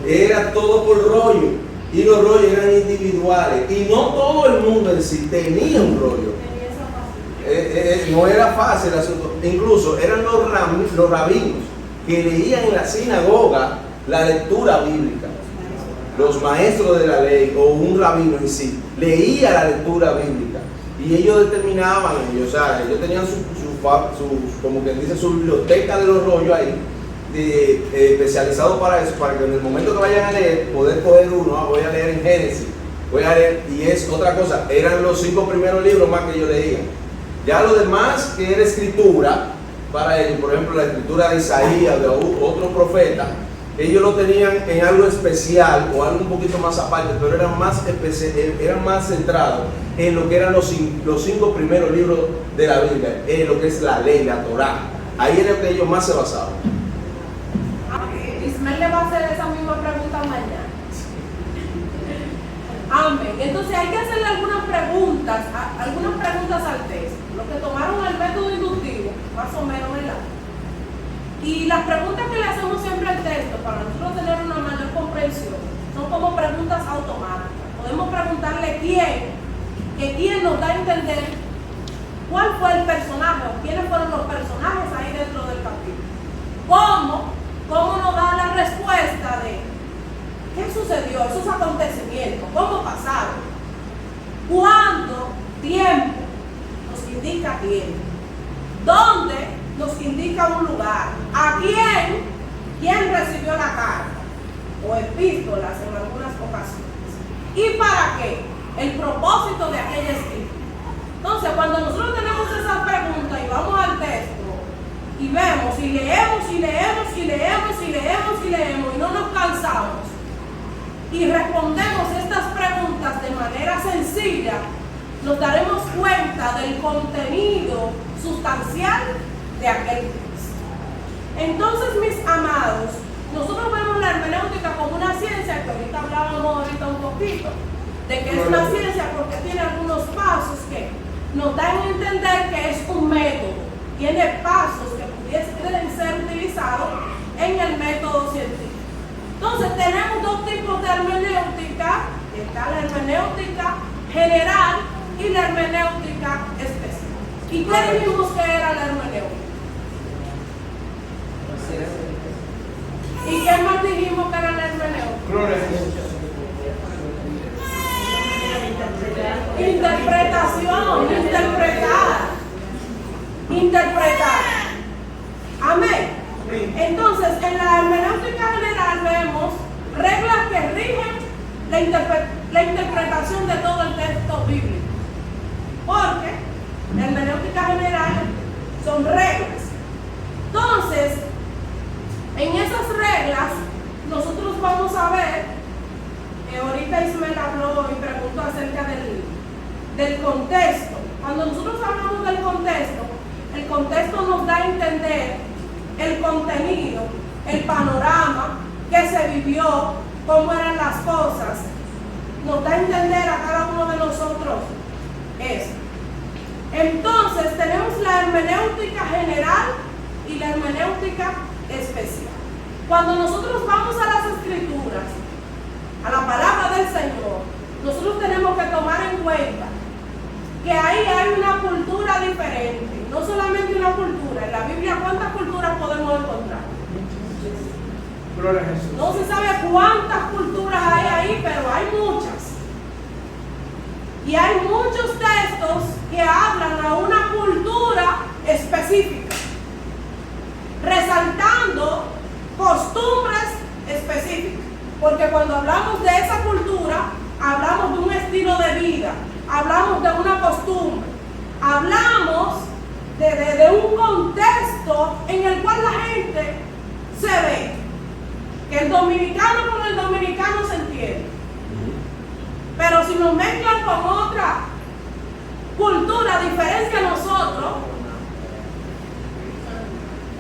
Era todo por rollo, y los rollos eran individuales, y no todo el mundo en sí tenía un rollo. No era fácil el asunto. Incluso eran los rabinos que leían en la sinagoga la lectura bíblica. Los maestros de la ley o un rabino en sí leía la lectura bíblica, y ellos determinaban, o sea, ellos tenían como quien dice, su biblioteca de los rollos ahí, especializado para eso, para que en el momento que vayan a leer, poder coger uno. Voy a leer en Génesis, voy a leer, y es otra cosa, eran los 5 primeros libros más que yo leía. Ya lo demás, que era escritura para ellos, por ejemplo la escritura de Isaías, de otro profeta, ellos lo tenían en algo especial o algo un poquito más aparte, pero eran más centrados en lo que eran los 5 primeros libros de la Biblia, en lo que es la ley, la Torá. Ahí era lo que ellos más se basaban. Dice Ismael le va a hacer esa misma pregunta mañana. Amén. Entonces hay que hacerle algunas preguntas al texto. Los que tomaron el método inductivo, más o menos, ¿verdad? Y las preguntas que le hacemos siempre al texto, para nosotros tener una mayor comprensión, son como preguntas automáticas. Podemos preguntarle quién nos da a entender cuál fue el personaje o quiénes fueron los personajes ahí dentro del capítulo. ¿Cómo nos da la respuesta de qué sucedió, esos acontecimientos, cómo pasaron, cuándo, tiempo, nos indica tiempo, dónde nos indica un lugar, a quién recibió la carta o epístolas en algunas ocasiones y para qué, el propósito de aquella escritura. Entonces, cuando nosotros tenemos esas preguntas y vamos al texto y vemos y leemos y no nos cansamos y respondemos estas preguntas de manera sencilla, nos daremos cuenta del contenido sustancial de aquel texto. Entonces, mis amados, nosotros vemos la hermenéutica como una ciencia, que ahorita hablábamos un poquito, de que es una ciencia porque tiene algunos pasos que nos dan a entender que es un método, tiene pasos que pueden ser utilizados en el método científico. Entonces tenemos dos tipos de hermenéutica, está la hermenéutica general y la hermenéutica especial. ¿Y qué dijimos que era la hermenéutica? ¿Y qué más dijimos que era la hermenéutica? Gloria a Jesús. Interpretar. Amén. Entonces, en la hermenéutica general vemos reglas que rigen la interpretación de todo el texto bíblico. Porque la hermenéutica general son reglas. Entonces, en esas reglas, nosotros vamos a ver, ahorita Ismael habló y preguntó acerca del contexto. Cuando nosotros hablamos del contexto, el contexto nos da a entender el contenido, el panorama que se vivió, cómo eran las cosas, nos da a entender a cada uno de nosotros eso. Entonces tenemos la hermenéutica general y la hermenéutica especial. Cuando nosotros vamos a las escrituras, a la palabra del Señor, nosotros tenemos que tomar en cuenta que ahí hay una cultura diferente, no solamente una cultura. En la Biblia, ¿cuántas culturas podemos encontrar? Gloria a Jesús. No se sabe cuántas culturas hay ahí, pero hay muchas. Y hay muchos textos que hablan a una cultura específica, resaltando costumbres específicas. Porque cuando hablamos de esa cultura, hablamos de un estilo de vida, hablamos de una costumbre, hablamos de un contexto en el cual la gente se ve. Que el dominicano con el dominicano se entiende. Pero si nos mezclan con otra cultura diferente a nosotros,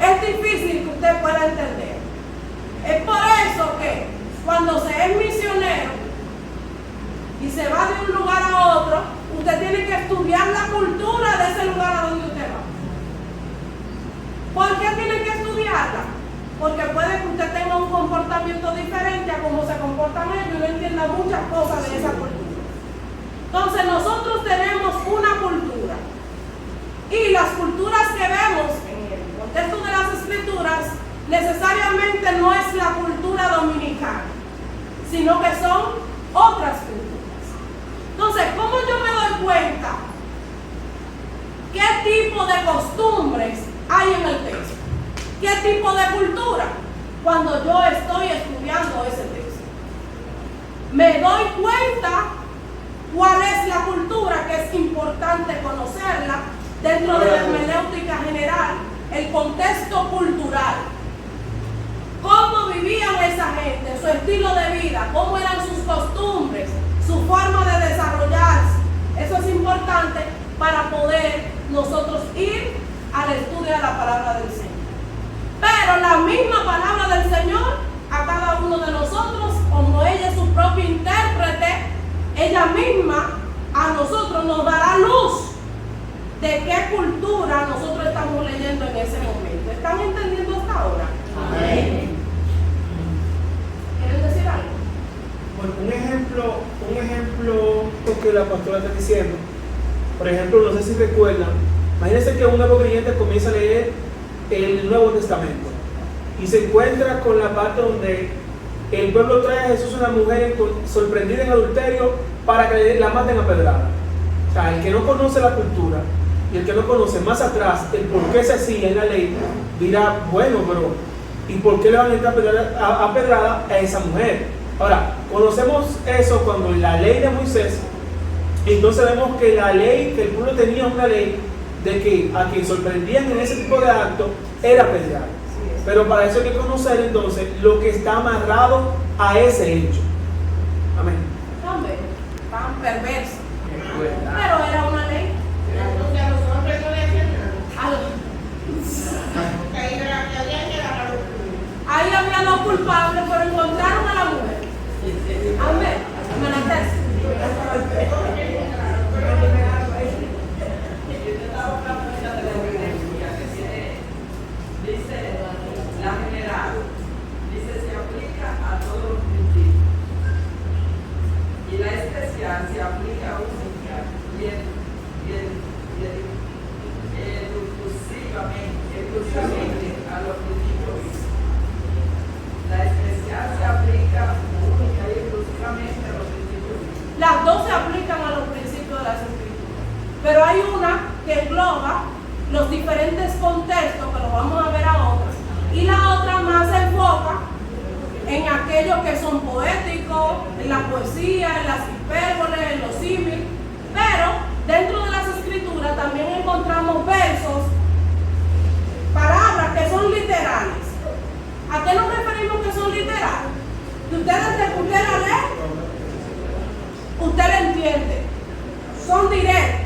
es difícil que usted pueda entender. Es por eso que cuando se es misionero y se va de un lugar a otro, usted tiene que estudiar la cultura de ese lugar a donde usted va. ¿Por qué tiene que estudiarla? Porque puede que usted tenga un comportamiento diferente a cómo se comportan ellos y no entienda muchas cosas de esa cultura. Entonces nosotros tenemos una cultura y las culturas que vemos en el contexto de las escrituras necesariamente no es la cultura dominicana, sino que son otras culturas. Entonces, ¿cómo yo me doy cuenta qué tipo de costumbres hay en el texto? ¿Qué tipo de cultura? Cuando yo estoy estudiando ese texto, me doy cuenta cuál es la cultura, que es importante conocerla dentro de la hermenéutica general, el contexto cultural. Cómo vivían esa gente, su estilo de vida, cómo eran sus costumbres, su forma de desarrollarse. Eso es importante para poder nosotros ir al estudio de la palabra del Señor. Pero la misma palabra del Señor ella misma a nosotros nos dará luz de qué cultura nosotros estamos leyendo en ese momento. ¿Están entendiendo hasta ahora? Amén. ¿Quieren decir algo? Bueno, un ejemplo que la pastora está diciendo. Por ejemplo, no sé si recuerdan, imagínense que un nuevo creyente comienza a leer el Nuevo Testamento y se encuentra con la parte donde el pueblo trae a Jesús una mujer sorprendida en adulterio para que la maten a pedrada. O sea, el que no conoce la cultura y el que no conoce más atrás el por qué se hacía en la ley, dirá, bueno, pero ¿y por qué le van a entrar a pedrada a esa mujer? Ahora, conocemos eso cuando en la ley de Moisés, entonces vemos que la ley, que el pueblo tenía una ley de que a quien sorprendían en ese tipo de acto era apedrear. Pero para eso hay que conocer entonces lo que está amarrado a ese hecho. Amén. Tan perverso. Pero era una ley. Entonces a los hombres no le hacían nada. Algo. Porque ahí era que había que dar la locura. Ahí había dos culpables, pero encontraron a la mujer. Amén. ¿Me la Dice la general, dice se aplica a todos los principios y la especial se aplica a un exclusivamente a los principios. La especial se aplica única y exclusivamente a los principios. Las dos se aplican a los principios de las escrituras, pero hay una que engloba los diferentes contextos, que los vamos a ver ahora, y la otra más se enfoca en aquellos que son poéticos, en la poesía, en las hipérboles, en los símiles, pero dentro de las escrituras también encontramos versos, palabras que son literales. ¿A qué nos referimos que son literales? Que usted desde que usted la lee, usted la entiende, son directos.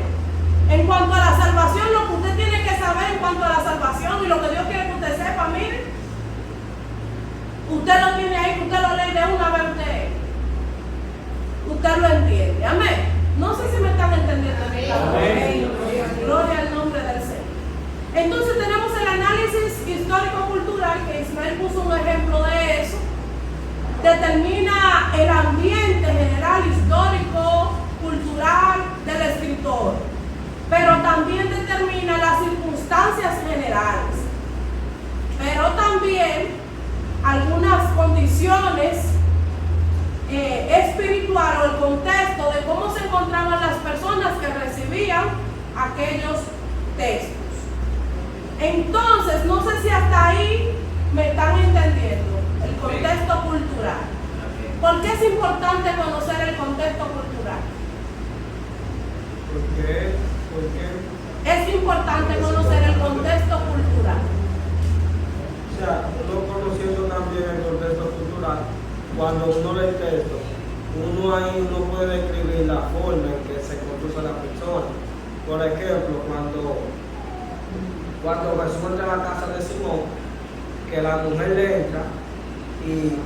En cuanto a la salvación, lo que usted tiene que saber en cuanto a la salvación y lo que Dios quiere que usted sepa, mire, usted lo tiene ahí, que usted lo lee de una vez, usted lo entiende. Amén. No sé si me están entendiendo. Amén. Gloria al nombre del Señor. Entonces tenemos el análisis histórico-cultural, que Ismael puso un ejemplo de eso. Determina el ambiente general, histórico, cultural del escritor, pero también determina las circunstancias generales, pero también algunas condiciones espirituales o el contexto de cómo se encontraban las personas que recibían aquellos textos. Entonces, no sé si hasta ahí me están entendiendo el contexto cultural. ¿Por qué es importante conocer el contexto cultural? ¿Por qué? Es importante conocer el contexto cultural. O sea, uno conociendo también el contexto cultural, cuando uno lee el texto, uno ahí no puede describir la forma en que se conduce la persona. Por ejemplo, cuando Jesús entra a la casa de Simón, que la mujer le entra y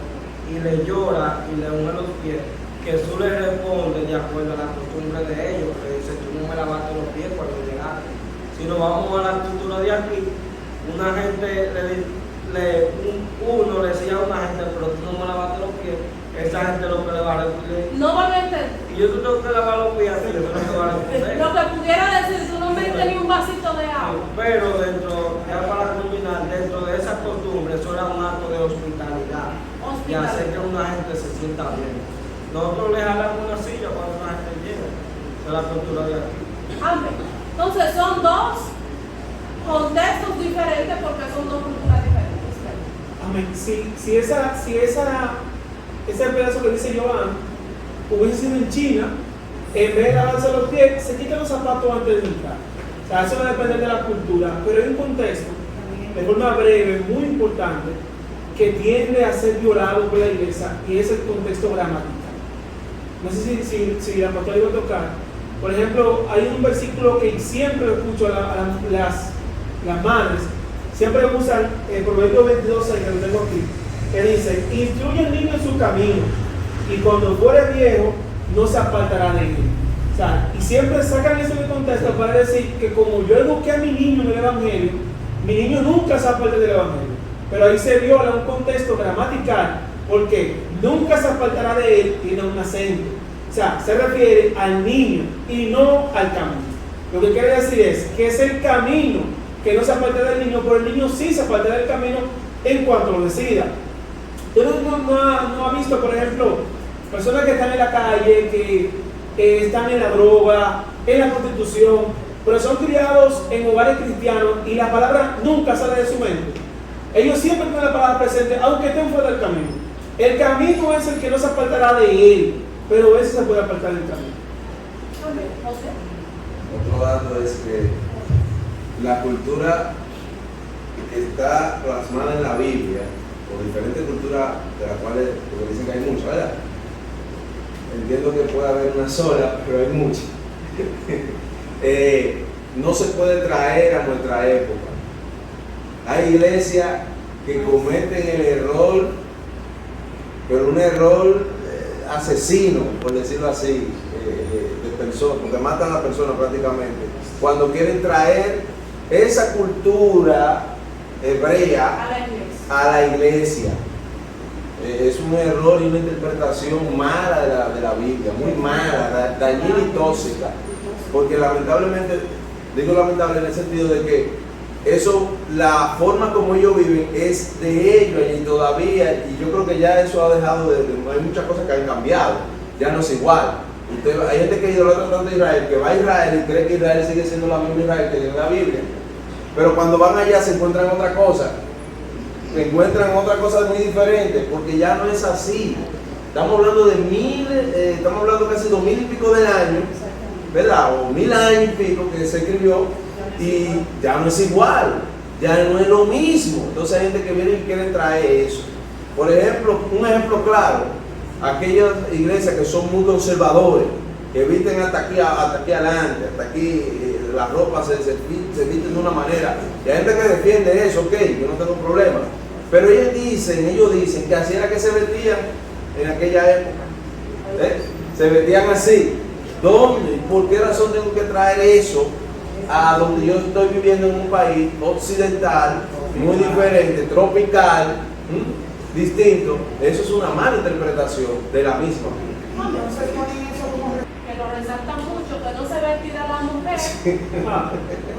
le llora y le unge los pies, Jesús le responde de acuerdo a la costumbre de ellos, que dice, tú no me lavaste los pies cuando llegaste. Si nos vamos a la cultura de aquí, una gente uno le decía a una gente, pero tú no me lavaste los pies, esa gente lo que le va a responder. No van a entender. Y yo tengo que lavar los pies, así, eso no te va a responder. Lo que pudiera decir, tú no me diste ni un vasito de agua. Pero ya para culminar, dentro de esa costumbre, eso era un acto de hospitalidad. Y hacer que una gente se sienta bien. Nosotros le jalamos una silla cuando una gente llega. Esa es la cultura de aquí. Amén. Entonces son dos contextos diferentes porque son dos culturas diferentes. Amén. Si ese pedazo que dice Joan hubiese sido en China, en vez de lavarse los pies, se quitan los zapatos antes de entrar. O sea, eso va a depender de la cultura, pero hay un contexto, de forma breve, muy importante, que tiende a ser violado por la iglesia, y es el contexto gramatical. No sé si la pastora iba a tocar. Por ejemplo, hay un versículo que siempre lo escucho a las madres, siempre usan el Proverbio 22, que lo tengo aquí, que dice, instruye al niño en su camino, y cuando fuere viejo, no se apartará de él. O sea, y siempre sacan eso de contexto para decir que como yo eduqué a mi niño en el Evangelio, mi niño nunca se aparta del Evangelio. Pero ahí se viola un contexto gramatical, porque nunca se apartará de él, tiene un acento. O sea, se refiere al niño y no al camino. Lo que quiere decir es que es el camino que no se aparta del niño, pero el niño sí se aparta del camino en cuanto lo decida. Usted no ha visto, por ejemplo, personas que están en la calle, que están en la droga, en la prostitución, pero son criados en hogares cristianos y la palabra nunca sale de su mente. Ellos siempre tienen la palabra presente, aunque estén fuera del camino. El camino es el que no se apartará de él, pero ese se puede apartar del camino. Otro dato es que la cultura que está plasmada en la Biblia, o diferentes culturas de las cuales, porque dicen que hay muchas, ¿verdad? Entiendo que puede haber una sola, pero hay muchas. No se puede traer a nuestra época. Hay iglesias que cometen el error, pero un error asesino, por decirlo así, de personas, porque matan a la persona prácticamente, cuando quieren traer esa cultura hebrea a la iglesia. Es un error y una interpretación mala de la Biblia, muy mala, dañina y tóxica, porque lamentablemente, digo lamentable en el sentido de que eso, la forma como ellos viven es de ellos y todavía, y yo creo que ya eso ha dejado hay muchas cosas que han cambiado, ya no es igual. Hay gente que idolatra tanto a Israel, que va a Israel y cree que Israel sigue siendo la misma Israel que tiene la Biblia, pero cuando van allá se encuentran otra cosa. Encuentran otra cosa muy diferente, porque ya no es así. Estamos hablando de estamos hablando casi 2000 y pico de años, ¿verdad? O 1000 años y pico que se escribió, y ya no es igual, ya no es lo mismo. Entonces hay gente que viene y quiere traer eso. Por ejemplo, un ejemplo claro, aquellas iglesias que son muy conservadores, que visten hasta aquí adelante, hasta aquí, la ropa se visten de una manera, y hay gente que defiende eso, ok, yo no tengo problema. Pero ellos dicen que así era que se vestían en aquella época. Se vestían así. ¿Dónde? ¿Por qué razón tengo que traer eso a donde yo estoy viviendo en un país occidental, muy diferente, tropical, distinto? Eso es una mala interpretación de la misma. Que lo resaltan mucho, que no se vestida la mujer,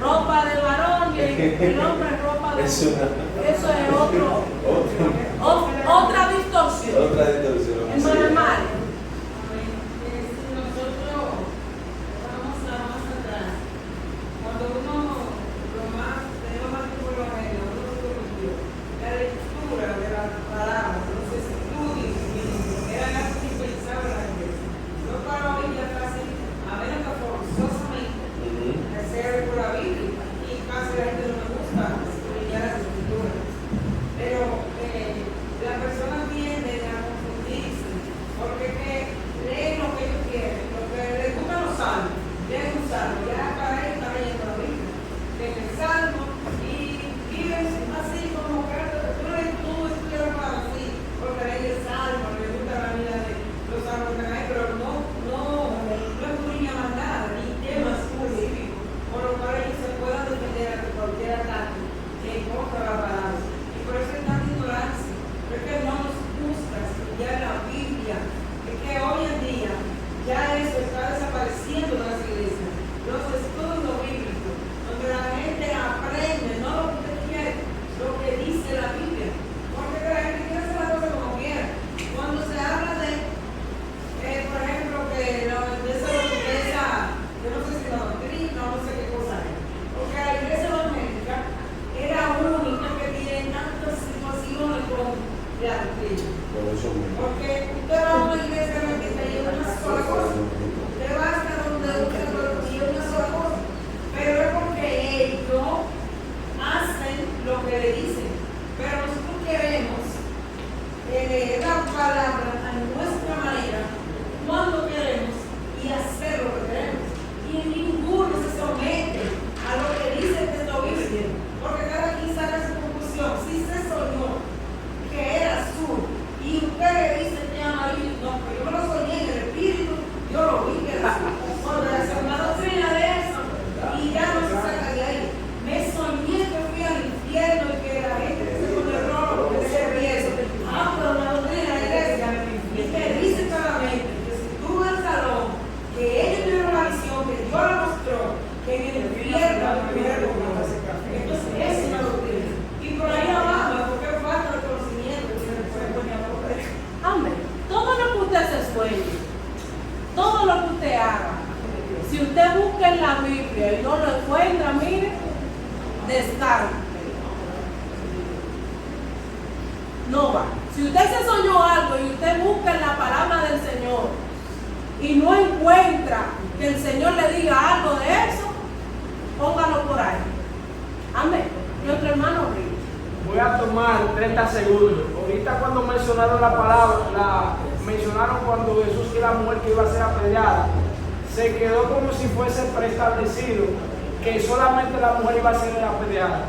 ropa del varón y el hombre ropa del mujer. Eso es otra distorsión. Otra distorsión. Es normal. Si nosotros vamos atrás, cuando uno tenemos más tiempo en la regla, uno se convirtió, la lectura de las palabras, los estudios, eran las que pensaban la gente. No para hoy ya casi, a menos que forzosamente, hacer por la Biblia, y casi la gente no me gusta estudiar las escrituras. Pero la persona tiende a confundirse, porque leen lo que ellos quieren, lo que les gusta los salmos, leen un salmo, ya para ellos está leyendo la Biblia, leen el salmo y viven así como que tú estudias la palabra así, porque leen el salmo, les gusta la vida de los salmos que hay, pero no escudriñan más nada, ni temas específicos, por lo cual ellos se puedan defender ante cualquier ataque en contra de la palabra. Y por eso es tanta ignorancia, porque no nos gusta estudiar la Biblia, es que hoy en día ya eso está desapareciendo de las iglesias, los estudios bíblicos, donde la gente aprende, no lo que usted quiere, lo que dice la Biblia, porque la gente quiere hacer las cosas como quiera. Cuando se habla de, por ejemplo, que la iglesia, yo no sé si la doctrina, no sé qué cosa es, porque la iglesia doméstica es la única que tiene tantas situaciones con la doctrina. Porque usted va a una iglesia doméstica y es una sola cosa. Usted va hasta donde usted y es una sola cosa. Pero es porque ellos hacen lo que le dicen. Pero nosotros queremos leer la palabra a nuestra manera, cuando queremos y hacer lo que queremos. Y ninguno se somete a lo que dice el texto bíblico, porque cada quien saca su conclusión. Si se soñó que era azul y usted le dice que es amarillo, no, pero yo me lo soñé en el espíritu Biblia y no lo encuentra, mire, descargue. No va. Si usted se soñó algo y usted busca en la palabra del Señor y no encuentra que el Señor le diga algo de eso, póngalo por ahí. Amén. Nuestro hermano Rich. Voy a tomar 30 segundos. Ahorita cuando mencionaron la palabra, mencionaron cuando Jesús y la mujer que iba a ser apedreada, se quedó como si fuese preestablecido que solamente la mujer iba a ser apedreada.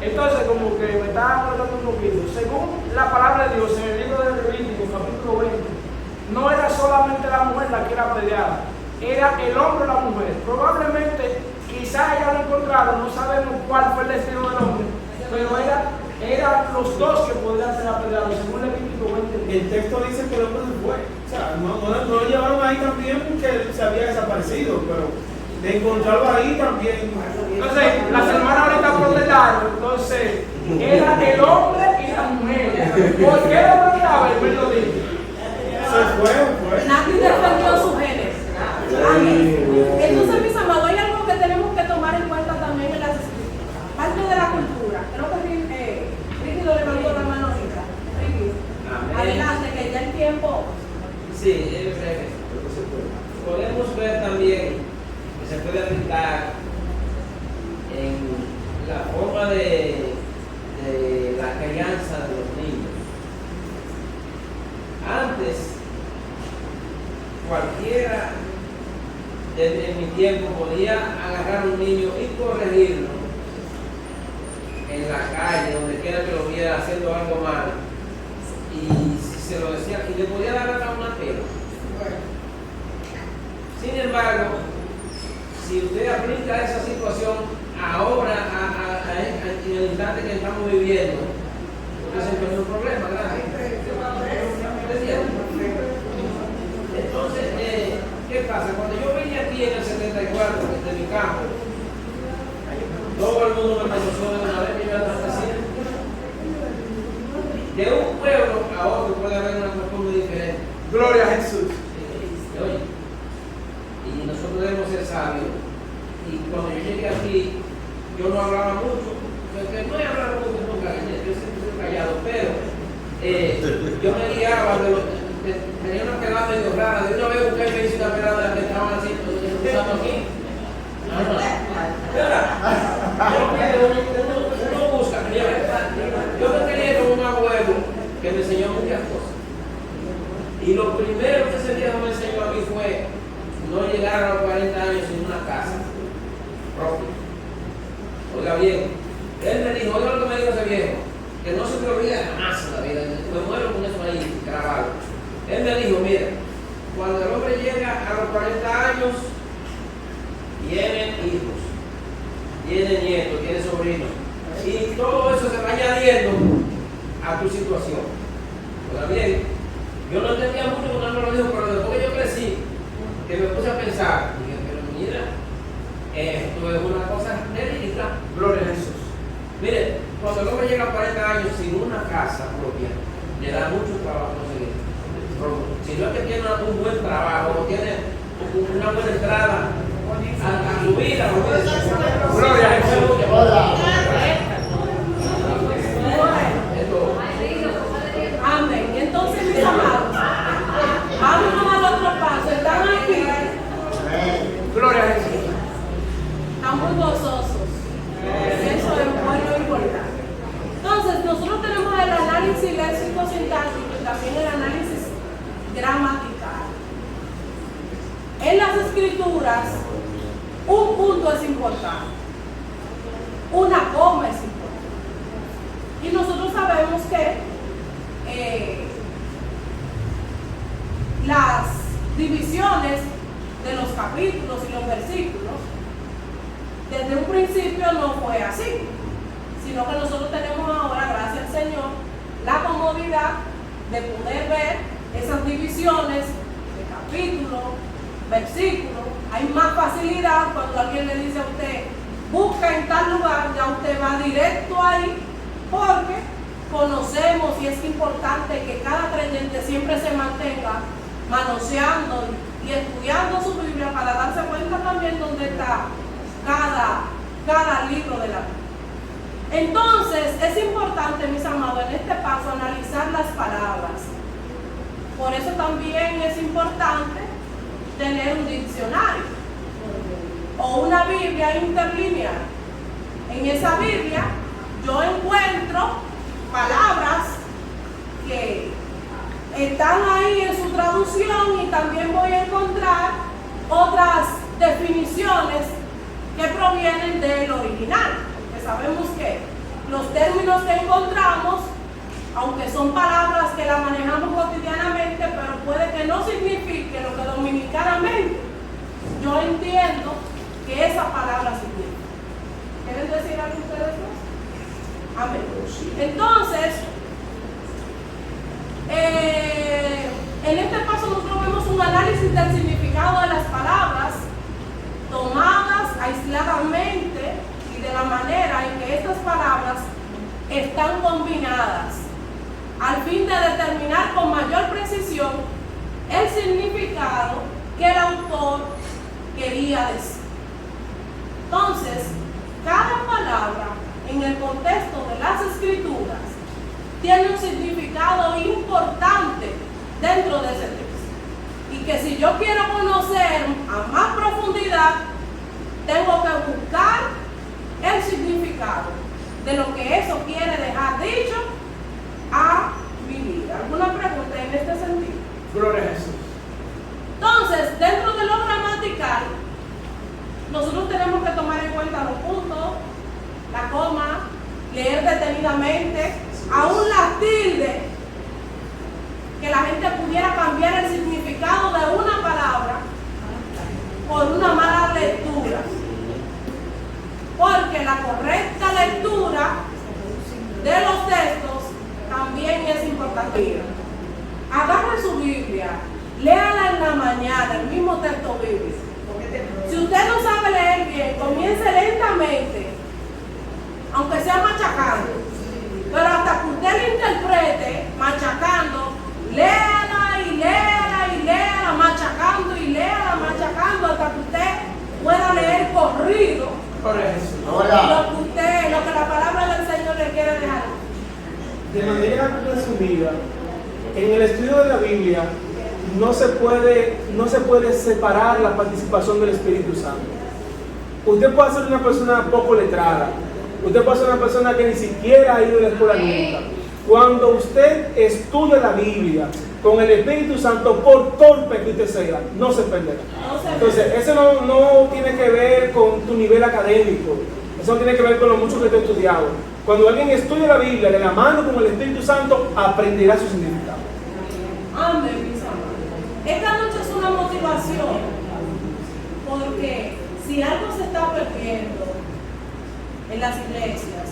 Entonces como que me estaba acordando un poquito. Según la palabra de Dios en el libro de Levítico, capítulo 20, no era solamente la mujer la que era apedreada, era el hombre o la mujer. Probablemente, quizás ella lo encontraron, no sabemos cuál fue el destino del hombre, pero eran los dos que podían ser apedreados, según Levítico 20. El texto dice que el hombre se fue. O sea, no lo llevaron ahí también porque se había desaparecido, pero de encontrarlo ahí también. Entonces, las hermanas ahorita protestaron, entonces, era el hombre y la mujer. ¿Por qué lo protestaba? El lo dijo. Se fue. Nadie defendió su género. Amén. Entonces, mis amados, hay algo que tenemos que tomar en cuenta también en las escrituras. Parte de la cultura. Creo que Rígido levantó la mano ahorita. Adelante, que ya el tiempo. Sí, es breve. Podemos ver también que se puede aplicar en la forma de la crianza de los niños. Antes, cualquiera desde mi tiempo podía agarrar a un niño y corregirlo en la calle, donde quiera que lo viera haciendo algo malo, y si se lo decía, y le podía dar hasta una pena. Sin embargo, si usted aplica esa situación ahora, en el instante que estamos viviendo, usted se encuentra un problema, ¿verdad? Entonces, ¿qué pasa? Cuando yo vine aquí en el 74, desde mi campo, todo el mundo me conoció de una vez que yo era asesino. De un pueblo a otro puede haber una costumbre diferente. Gloria a Jesús. Y nosotros debemos ser sabios. Y cuando yo llegué aquí, yo no hablaba mucho. Porque no he hablado mucho nunca, yo siempre estoy callado, pero yo me guiaba tenía una pelada medio rara. De una vez usted me hizo una pelada de la que estaban haciendo, usando aquí. Uno busca. Yo me quería con un abuelo que me enseñó muchas cosas. Y lo primero que ese viejo me enseñó a mí fue no llegar a los 40 años sin una casa propia. Oiga bien, él me dijo, oiga lo que me dijo ese viejo, que no se me olvida jamás en la vida, me muero con eso ahí grabado. Él me dijo, mira, cuando el hombre llega a los 40 años, tiene hijos, tiene nietos, tiene sobrinos, y todo eso se va añadiendo a tu situación. Oiga bien, yo no entendía mucho cuando él me lo dijo, pero después que yo crecí, que me puse a pensar, dije, pero mira, esto es una cosa verídica. Gloria a Jesús. Mire, cuando el hombre llega a 40 años sin una casa propia, le da mucho trabajo conseguir. Si no es que tiene un buen trabajo, tiene una buena entrada a su vida, Gloria a Jesús. Amén. Entonces, mis amados, vámonos al otro paso. Están aquí. Gloria a Jesús. Están muy gozosos. Eso es bueno y importante. Entonces, nosotros tenemos el análisis léxico-sintáctico y también el análisis gramatical. En las escrituras, un punto es importante, una coma es importante. Y nosotros sabemos que las divisiones de los capítulos y los versículos, desde un principio no fue así, sino que nosotros tenemos ahora, gracias al Señor, la comodidad de poder ver esas divisiones de capítulos, versículos. Hay más facilidad cuando alguien le dice a usted, busca en tal lugar, ya usted va directo ahí, porque conocemos y es importante que cada creyente siempre se mantenga manoseando y estudiando su Biblia para darse cuenta también dónde está cada libro de la Biblia. Entonces, es importante, mis amados, en este paso analizar las palabras. Por eso también es importante tener un diccionario o una Biblia interlineal. En esa Biblia yo encuentro palabras que están ahí en su traducción y también voy a encontrar otras definiciones que provienen del original. Porque sabemos que los términos que encontramos, aunque son palabras que las manejamos cotidianamente, pero puede que no signifique lo que dominicanamente yo entiendo que esa palabra significa. ¿Quieren decir algo ustedes dos? Amén. Entonces, en este paso nosotros vemos un análisis del significado de las palabras tomadas aisladamente y de la manera en que estas palabras están combinadas al fin de determinar con mayor precisión el significado que el autor quería decir. Entonces, cada palabra en el contexto de las escrituras tiene un significado importante dentro de ese texto. Y que si yo quiero conocer a más profundidad, tengo que buscar el significado de lo que eso quiere dejar dicho a mi vida. ¿Alguna pregunta en este sentido? Gloria a Jesús. Entonces, dentro de lo gramatical, nosotros tenemos que tomar en cuenta los puntos, la coma, leer detenidamente, aún la tilde, que la gente pudiera cambiar el significado de una palabra por una mala lectura. Porque la correcta lectura de los textos también es importante. Agarre su Biblia, léala en la mañana, el mismo texto bíblico. Si usted no sabe leer bien, comience lentamente, aunque sea machacando, pero hasta que usted lo interprete machacando, léala y léala y léala, machacando y léala, machacando, hasta que usted pueda leer corrido lo que la palabra del Señor le quiere dejar. De manera resumida, en el estudio de la Biblia no se puede separar la participación del Espíritu Santo. Usted puede ser una persona poco letrada, usted puede ser una persona que ni siquiera ha ido a la escuela nunca. Cuando usted estudia la Biblia con el Espíritu Santo, por torpe que usted sea, no se perderá. Entonces, eso no tiene que ver con tu nivel académico, eso no tiene que ver con lo mucho que tú has estudiado. Cuando alguien estudia la Biblia de la mano con el Espíritu Santo, aprenderá su significado. Amén, mis amados. Esta noche es una motivación, porque si algo se está perdiendo en las iglesias,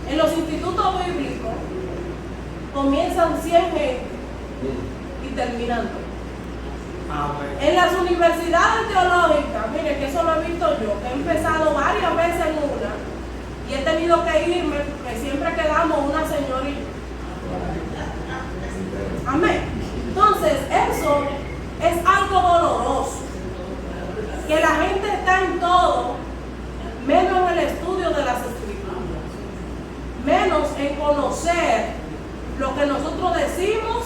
en los institutos bíblicos, comienzan 100 gente y terminan 2. En las universidades teológicas, mire que eso lo he visto yo, que he empezado varias veces en una y he tenido que irme porque siempre quedamos una señorita. Amén. Entonces, eso es algo doloroso, que la gente está en todo, menos en el estudio de las escrituras, menos en conocer lo que nosotros decimos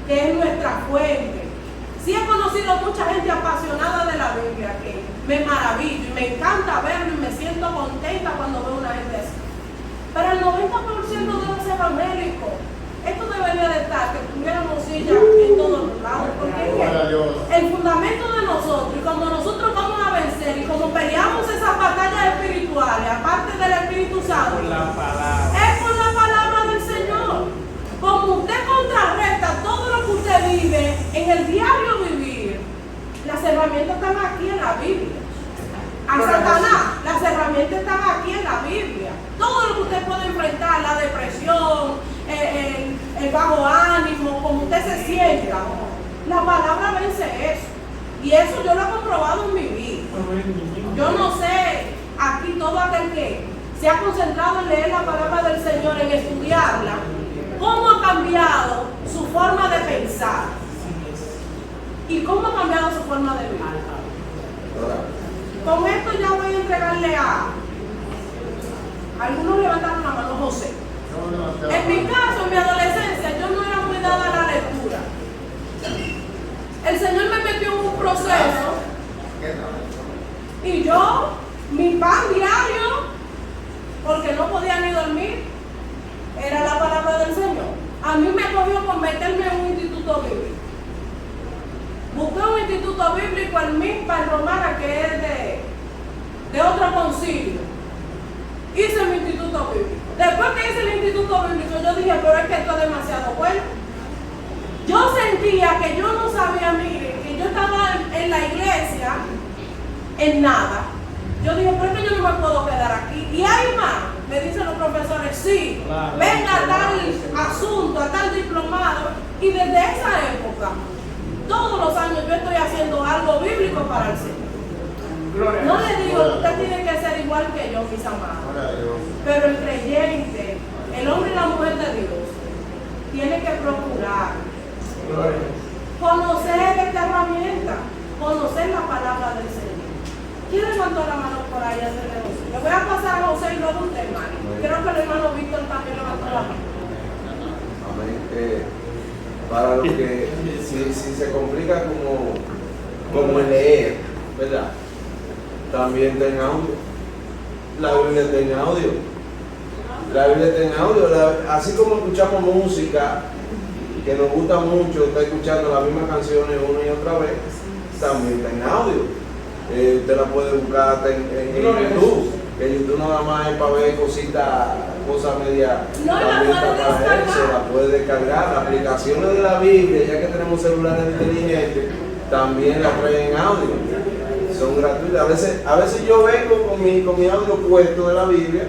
que es nuestra fuente. Sí he conocido mucha gente apasionada de la Biblia, que me maravillo y me encanta verlo y me siento contenta cuando veo una gente así. Pero el 90% de los evangélicos, esto debería de estar, que tuviéramos silla en todos los lados, porque es el fundamento de nosotros, y como nosotros vamos a vencer, y como peleamos esas batallas espirituales, aparte del Espíritu Santo, es por la palabra del Señor. Como usted contrarresta todo lo que usted vive en el diario vivir, las herramientas están aquí en la Biblia. A Satanás, las herramientas están aquí en la Biblia. Todo lo que usted puede enfrentar, la depresión, el bajo ánimo, como usted se sienta, la palabra vence eso. Y eso yo lo he comprobado en mi vida. Yo no sé, aquí todo aquel que se ha concentrado en leer la palabra del Señor, en estudiarla, cómo ha cambiado su forma de pensar y cómo ha cambiado su forma de vivir. Con esto ya voy a entregarle a... Algunos levantaron la mano, José. En mi caso, en mi adolescencia, yo no era muy dada a la lectura. El Señor me metió en un proceso y yo, mi pan diario, porque no podía ni dormir, era la palabra del Señor. A mí me cogió por meterme en un instituto bíblico. Busqué un instituto bíblico en Milpa, en Romana, que es de otro concilio. Hice mi instituto bíblico. Después que hice el instituto bíblico, yo dije, pero es que esto es demasiado bueno. Yo sentía que yo no sabía, mire, que yo estaba en la iglesia, en nada. Yo dije, pero es que yo no me puedo quedar aquí. Y hay más, me dicen los profesores, sí, venga a tal asunto, a tal diplomado. Y desde esa época, todos los años yo estoy haciendo algo bíblico para el Señor. No le digo que usted tiene que ser igual que yo, mis amados. Pero el creyente, el hombre y la mujer de Dios, tiene que procurar conocer esta herramienta, conocer la palabra del Señor. ¿Quién levantó la mano por ahí a hacerle José? Le voy a pasar a José y luego usted, hermano. Creo que el hermano Víctor también levantó la mano. Amén. Para los que, si se complica como el leer, ¿verdad? También está en audio. La Biblia está en audio. La Biblia está en audio. Así como escuchamos música, que nos gusta mucho, está escuchando las mismas canciones una y otra vez, también está en audio. Usted la puede buscar hasta en YouTube. Que YouTube nada más es para ver cosas media. No, también está para él, se la puede descargar. Las aplicaciones de la Biblia, ya que tenemos celulares inteligentes, también las traen en audio. Son gratuitas. A veces yo vengo con mi audio puesto de la Biblia,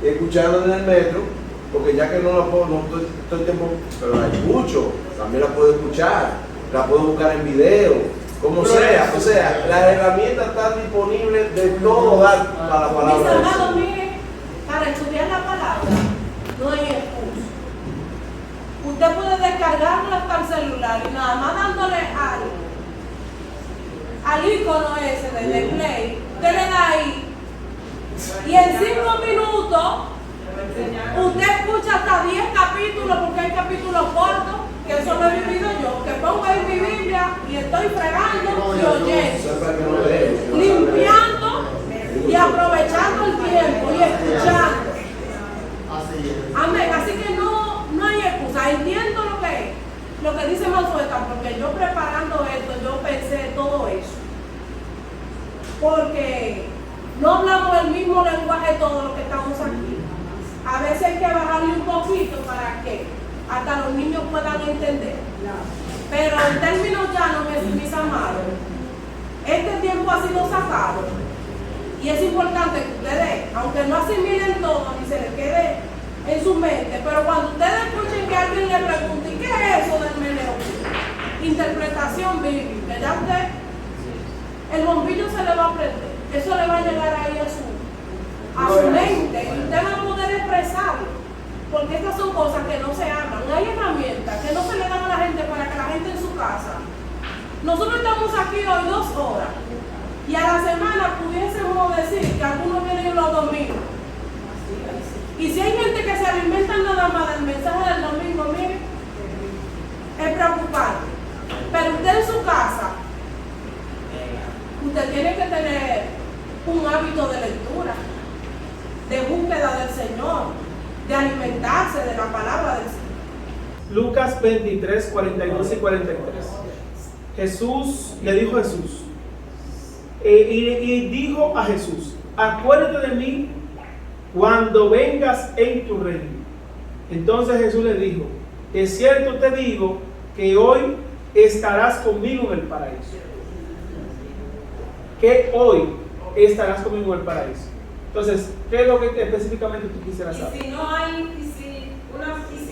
escuchando en el metro, porque ya que no la puedo, no estoy todo el tiempo, pero la escucho, también la puedo escuchar, la puedo buscar en video, como sea. O sea, las herramientas están disponibles de todo dar para la palabra Mis de Dios. amados, miren, para estudiar la palabra no hay excusa. Usted puede descargarla hasta el celular y nada más dándole al icono ese de play, usted le da ahí y en 5 minutos usted escucha hasta 10 capítulos, porque hay capítulos cortos, que eso lo he vivido yo, que pongo ahí mi Biblia y estoy fregando y oyendo, limpiando y aprovechando el tiempo y escuchando. Amén. Así que no hay excusa. Entiendo lo que dice Mansueta, porque yo preparando esto, yo pensé todo eso. Porque no hablamos el mismo lenguaje todos los que estamos aquí. A veces hay que bajarle un poquito para que hasta los niños puedan entender. Pero en términos llanos, mis amados, este tiempo ha sido sacado. Y es importante que ustedes, aunque no asimilen todo ni se les quede en su mente, pero cuando ustedes escuchen que alguien le pregunte, ¿qué es eso del meneo? Interpretación bíblica, ya usted, el bombillo se le va a prender, eso le va a llegar ahí a su mente, y usted va a poder expresarlo, porque estas son cosas que no se hablan. Hay herramientas que no se le dan a la gente para que la gente en su casa. Nosotros estamos aquí hoy 2 horas, y a la semana pudiésemos decir que algunos vienen los domingos. Y si hay gente que se alimenta nada más del mensaje del domingo, mire, es preocupante. Pero usted en su casa, usted tiene que tener un hábito de lectura, de búsqueda del Señor, de alimentarse de la palabra del Señor. Lucas 23, 42 y 43. Le dijo Jesús, y dijo a Jesús, acuérdate de mí cuando vengas en tu reino. Entonces Jesús le dijo, de cierto te digo que hoy estarás conmigo en el paraíso. Que hoy estarás conmigo en el paraíso. Entonces, ¿qué es lo que específicamente tú quisieras saber? Y si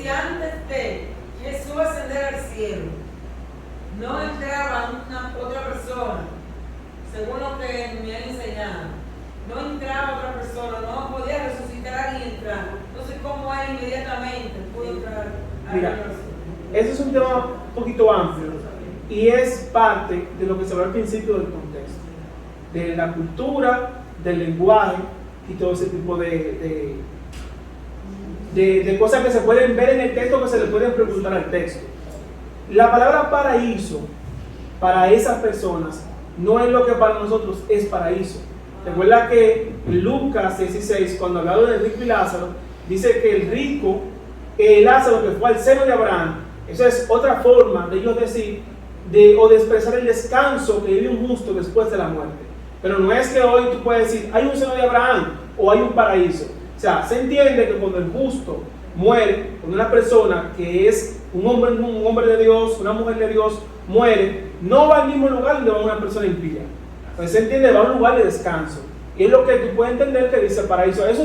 antes de Jesús ascender al cielo, no entraba otra persona, según lo que me han enseñado, no entraba otra persona, no podía resucitar y entrar. Entonces, ¿cómo él inmediatamente pudo entrar a la Mira, ese es un tema un poquito amplio y es parte de lo que se ve al principio del contexto. de la cultura, del lenguaje y todo ese tipo de cosas que se pueden ver en el texto, que se le pueden preguntar al texto. La palabra paraíso para esas personas no es lo que para nosotros es paraíso. Recuerda que Lucas 16, cuando hablaba de rico y Lázaro, dice que el rico, Lázaro, que fue al seno de Abraham, eso es otra forma de ellos decir o de expresar el descanso que vive un justo después de la muerte. Pero no es que hoy tú puedes decir hay un seno de Abraham o hay un paraíso. O sea, se entiende que cuando el justo muere, cuando una persona que es un hombre de Dios, una mujer de Dios, muere, no va al mismo lugar donde va una persona impía. Entonces se entiende, va a un lugar de descanso. Y es lo que tú puedes entender que dice paraíso. Es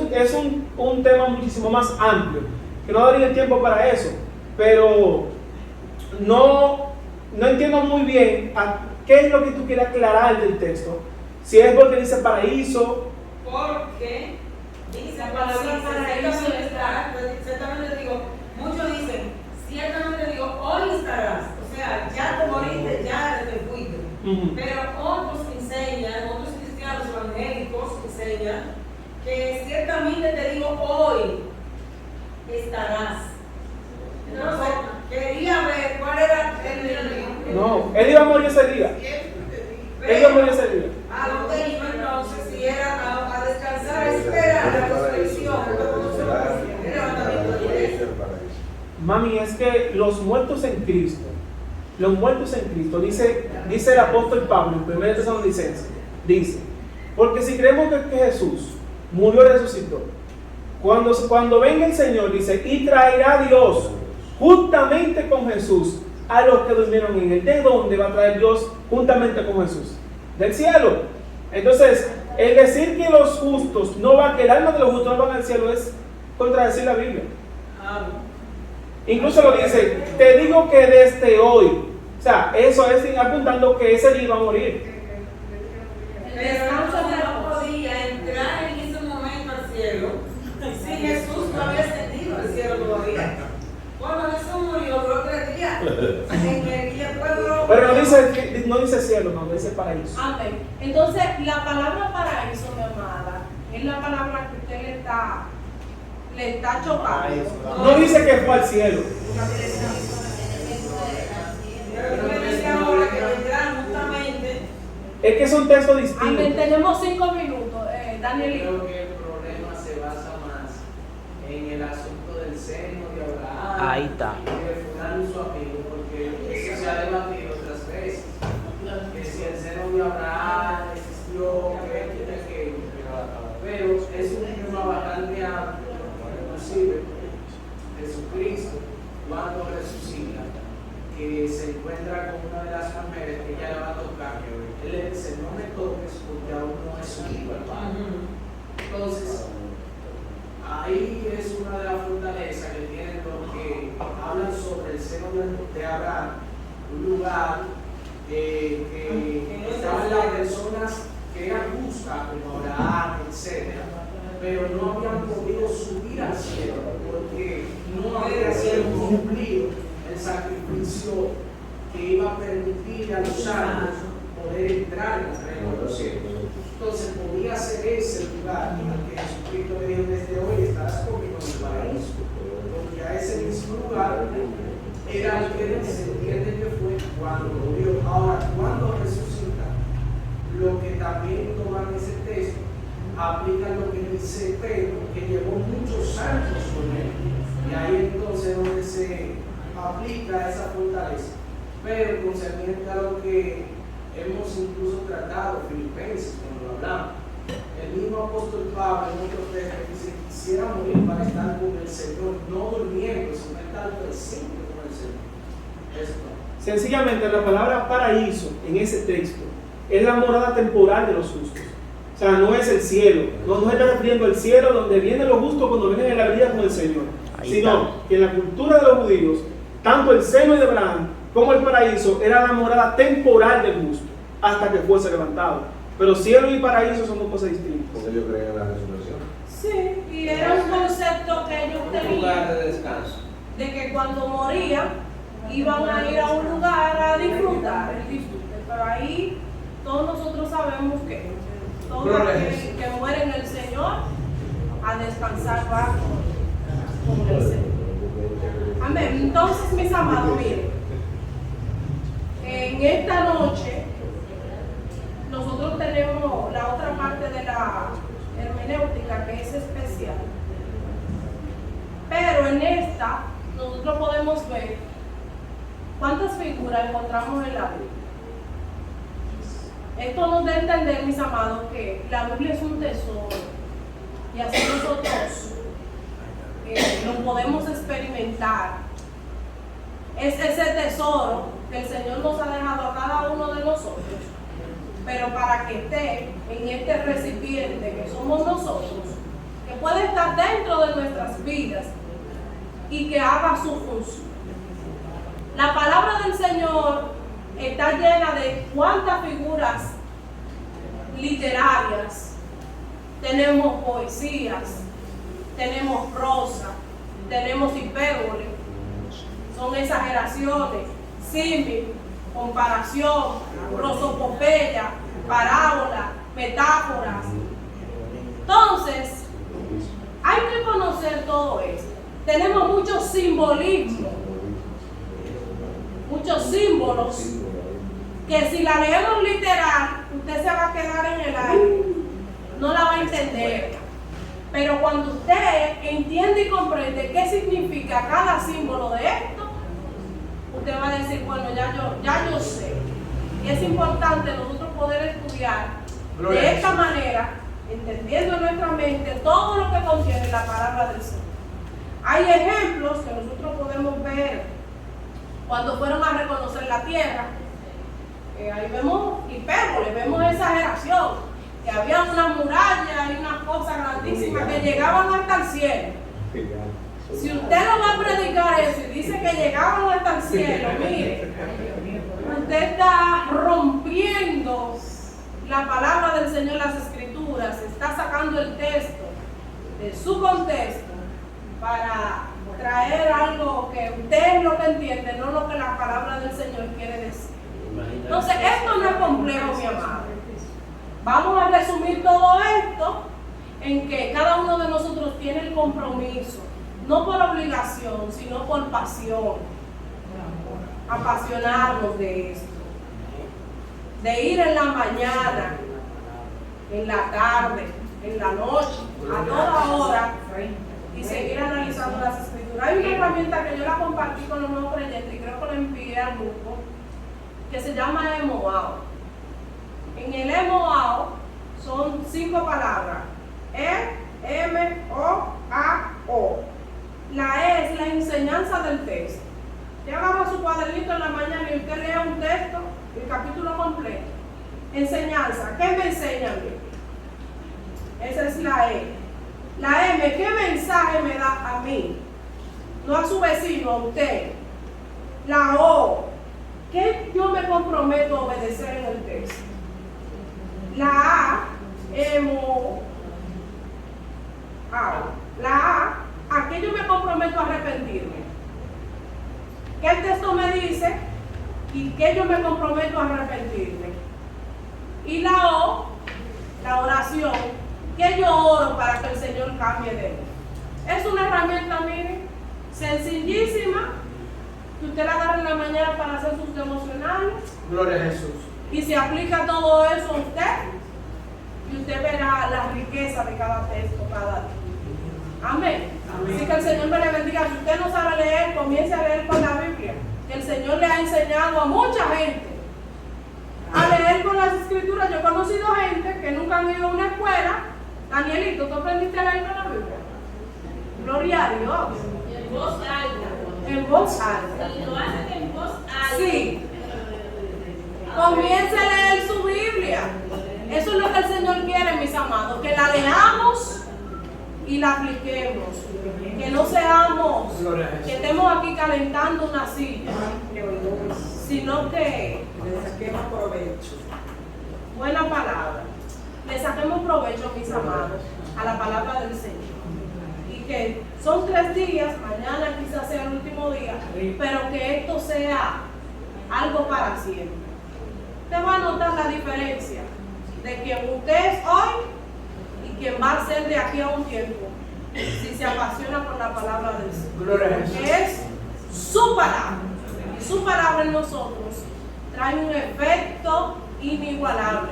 un tema muchísimo más amplio, que no daría el tiempo para eso. Pero no entiendo muy bien qué es lo que tú quieres aclarar del texto. Si es porque dice paraíso. Porque dice La palabra paraíso está. Ciertamente digo, muchos dicen, ciertamente digo, hoy estarás. O sea, ya te moriste, ya te fuiste. Pero otros enseñan, otros cristianos evangélicos enseñan que ciertamente te digo, hoy estarás. Entonces, quería ver cuál era el... No, él iba a morir ese día. Él iba a morir ese día. A dónde iba entonces, si era a descansar, a esperar la resurrección, el levantamiento de la iglesia. Mami, es que los muertos en Cristo, dice el apóstol Pablo en 1 Tesalonicenses, dice, porque si creemos que Jesús murió y resucitó, cuando venga el Señor, dice, y traerá a Dios juntamente con Jesús a los que durmieron en él. ¿De dónde va a traer Dios juntamente con Jesús? Del cielo. Entonces, el decir que los justos que el alma de los justos no van al cielo es contradecir la Biblia. Incluso lo dice, te digo que desde hoy. O sea, eso es apuntando que ese día iba a morir. El descanso no podía entrar en ese momento al cielo si Jesús no había ascendido al cielo todavía. Cuando Jesús murió, duró 3 días. En el pueblo. Pero no dice cielo, no, dice paraíso. Amén. Entonces, la palabra paraíso, mi amada, es la palabra que usted le está chocando. No dice que fue al cielo. Pero me dice ahora que vendrán justamente. Es que es un texto distinto. Amén. Tenemos 5 minutos. Daniel. Creo que el problema se basa más en el asunto del seno de Abraham. Ahí está. Y de fulano y su amigo, porque eso se ha debatido otras veces. Que si el seno de Abraham existió, que aquello. Pero es un tema bastante amplio. Inclusive, Jesucristo, cuando resucita, que se encuentra con una de las mujeres que ella le va a tocar, él le dice, no me toques porque aún no es un hijo al Padre. Entonces, ahí es una de las fortalezas que tienen los que hablan sobre el seno de Abraham, un lugar que estaban las personas que eran justas, como Abraham, etc., pero no habían podido subir al cielo porque no había sido cumplido el sacrificio que iba a permitir a los santos poder entrar en el reino de los cielos. Entonces podía ser ese lugar al que Jesucristo le dijo, desde hoy estarás conmigo en el paraíso, porque a ese mismo lugar era el que se entiende que fue cuando murió. Ahora, cuando resucita, lo que también toman ese texto aplica lo que dice Pedro, que llevó muchos años con él, y ahí entonces donde se aplica esa fortaleza. Pero concerniente a lo que hemos incluso tratado, Filipenses, cuando lo hablamos, el mismo apóstol Pablo en otro texto dice, quisiera morir para estar con el Señor, no durmiendo, sino estar presente con el Señor. Esto. Sencillamente la palabra paraíso en ese texto es la morada temporal de los justos. O sea, no es el cielo, no se está refiriendo al cielo donde vienen los justos cuando vienen en la vida con el Señor, sino que en la cultura de los judíos, tanto el seno de Abraham como el paraíso era la morada temporal del justo hasta que fuese levantado. Pero cielo y paraíso son dos cosas distintas. Porque ellos creen en la resurrección. Sí, y era un concepto que ellos Un lugar de tenían descanso. de que cuando morían iban a ir a un lugar a disfrutar el disfrute, pero ahí todos nosotros sabemos que todos los que mueren en el Señor a descansar va con el Señor. Amén. Entonces, mis amados, miren, en esta noche nosotros tenemos la otra parte de la hermenéutica que es especial, pero en esta nosotros podemos ver cuántas figuras encontramos en la Biblia. Esto nos da a entender, mis amados, que la Biblia es un tesoro y así nosotros lo podemos experimentar. Es ese tesoro que el Señor nos ha dejado a cada uno de nosotros, pero para que esté en este recipiente que somos nosotros, que puede estar dentro de nuestras vidas y que haga su función. La palabra del Señor está llena de cuántas figuras literarias. Tenemos poesías, tenemos prosa, tenemos hipérbole, son exageraciones, símil, comparación, prosopopeya, parábola, metáforas. Entonces, hay que conocer todo esto. Tenemos muchos simbolismos, muchos símbolos, que si la leemos literal, usted se va a quedar en el aire, no la va a entender. Pero cuando usted entiende y comprende qué significa cada símbolo de esto, usted va a decir, bueno, ya yo sé. Y es importante nosotros poder estudiar de esta manera, entendiendo en nuestra mente todo lo que contiene la palabra del Señor. Hay ejemplos que nosotros podemos ver cuando fueron a reconocer la tierra. Ahí vemos hipérbole, vemos exageración, que había una muralla y unas cosas grandísimas que llegaban hasta el cielo. Si usted no va a predicar eso y dice que llegaban hasta el cielo, mire, usted está rompiendo la palabra del Señor, las Escrituras, está sacando el texto de su contexto para traer algo que usted es lo que entiende, no lo que la palabra del Señor quiere decir. Entonces, esto no es complejo, mi amado. Vamos a resumir todo esto en que cada uno de nosotros tiene el compromiso, no por obligación, sino por pasión, apasionarnos de esto, de ir en la mañana, en la tarde, en la noche, a toda hora, y seguir analizando las Escrituras. Hay una herramienta que yo la compartí con los nuevos creyentes y creo que la envié al grupo, que se llama Emoao. En el Emoao son 5 palabras: E-M-O-A-O. La E es la enseñanza del texto. Usted agarra su cuadernito en la mañana y usted lee un texto, el capítulo completo. Enseñanza, ¿qué me enseña a mí? Esa es la E. La M, ¿qué mensaje me da a mí? No a su vecino, a usted. La O, ¿qué yo me comprometo a obedecer en el texto? La A, ¿a qué yo me comprometo a arrepentirme? ¿Qué el texto me dice? ¿Y qué yo me comprometo a arrepentirme? Y la O, la oración, ¿qué yo oro para que el Señor cambie de mí? Es una herramienta, miren, sencillísima, que usted la agarra en la mañana para hacer sus devocionales. Gloria a Jesús. Y se aplica todo eso a usted, y usted verá la riqueza de cada texto, cada día. Amén. Así que el Señor me le bendiga. Si usted no sabe leer, comience a leer con la Biblia. El Señor le ha enseñado a mucha gente a leer con las Escrituras. Yo he conocido gente que nunca han ido a una escuela. Danielito, ¿tú aprendiste a leer con la Biblia? Gloria a Dios. En voz alta. En voz alta. Y lo hacen en voz alta. Sí. Comience a leer su Biblia. Eso es lo que el Señor quiere, mis amados, que la leamos y la apliquemos. Que no seamos, que estemos aquí calentando una silla, sino que Le saquemos provecho. buena palabra, le saquemos provecho, mis amados, a la palabra del Señor. Y que son 3 días, mañana quizás sea el último día, pero que esto sea algo para siempre. usted va a notar la diferencia de quien usted es hoy y quien va a ser de aquí a un tiempo, si se apasiona por la palabra de Dios. Gloria a Jesús. Que es su palabra. Y su palabra en nosotros trae un efecto inigualable,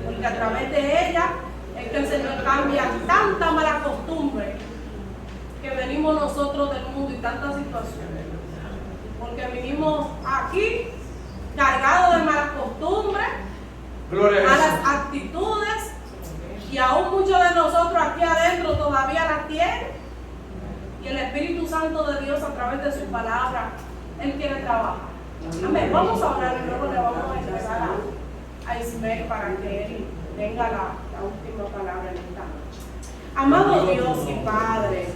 porque a través de ella es que el Señor cambia tanta mala costumbre que venimos nosotros del mundo y tantas situaciones, porque vinimos aquí cargados de malas costumbres, Gloria a Jesús. malas actitudes, y aún muchos de nosotros aquí adentro todavía las tienen, y el Espíritu Santo de Dios a través de su palabra, Él quiere trabajar. Amén. Vamos a orar y luego le vamos a entregar a Ismael para que él tenga la última palabra en esta noche. Amado Dios y Padre,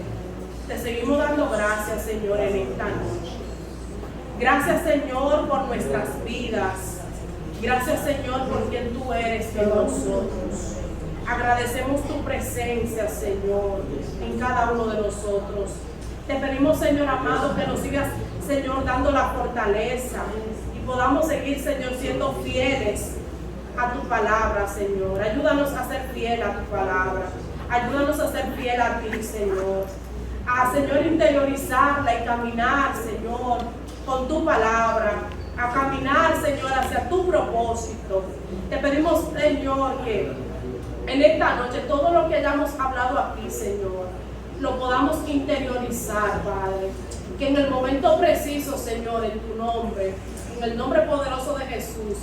te seguimos dando gracias, Señor, en esta noche. Gracias, Señor, por nuestras vidas. Gracias, Señor, por quien tú eres en nosotros. Agradecemos tu presencia, Señor, en cada uno de nosotros. Te pedimos, Señor amado, que nos sigas, Señor, dando la fortaleza y podamos seguir, Señor, siendo fieles a tu palabra, Señor. Ayúdanos a ser fiel a tu palabra. Ayúdanos a ser fiel a ti, Señor. A, Señor, interiorizarla y caminar, Señor, con tu palabra. A caminar, Señor, hacia tu propósito. Te pedimos, Señor, que en esta noche todo lo que hayamos hablado aquí, Señor, lo podamos interiorizar, Padre. Que en el momento preciso, Señor, en tu nombre, en el nombre poderoso de Jesús,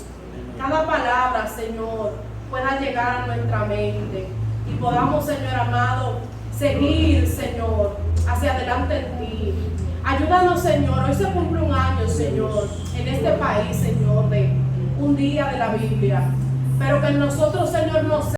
cada palabra, Señor, pueda llegar a nuestra mente y podamos, Señor amado, seguir, Señor, hacia adelante en ti. Ayúdanos, Señor. Hoy se cumple un año, Señor, en este país, Señor, de un día de la Biblia. Pero que en nosotros, Señor, nos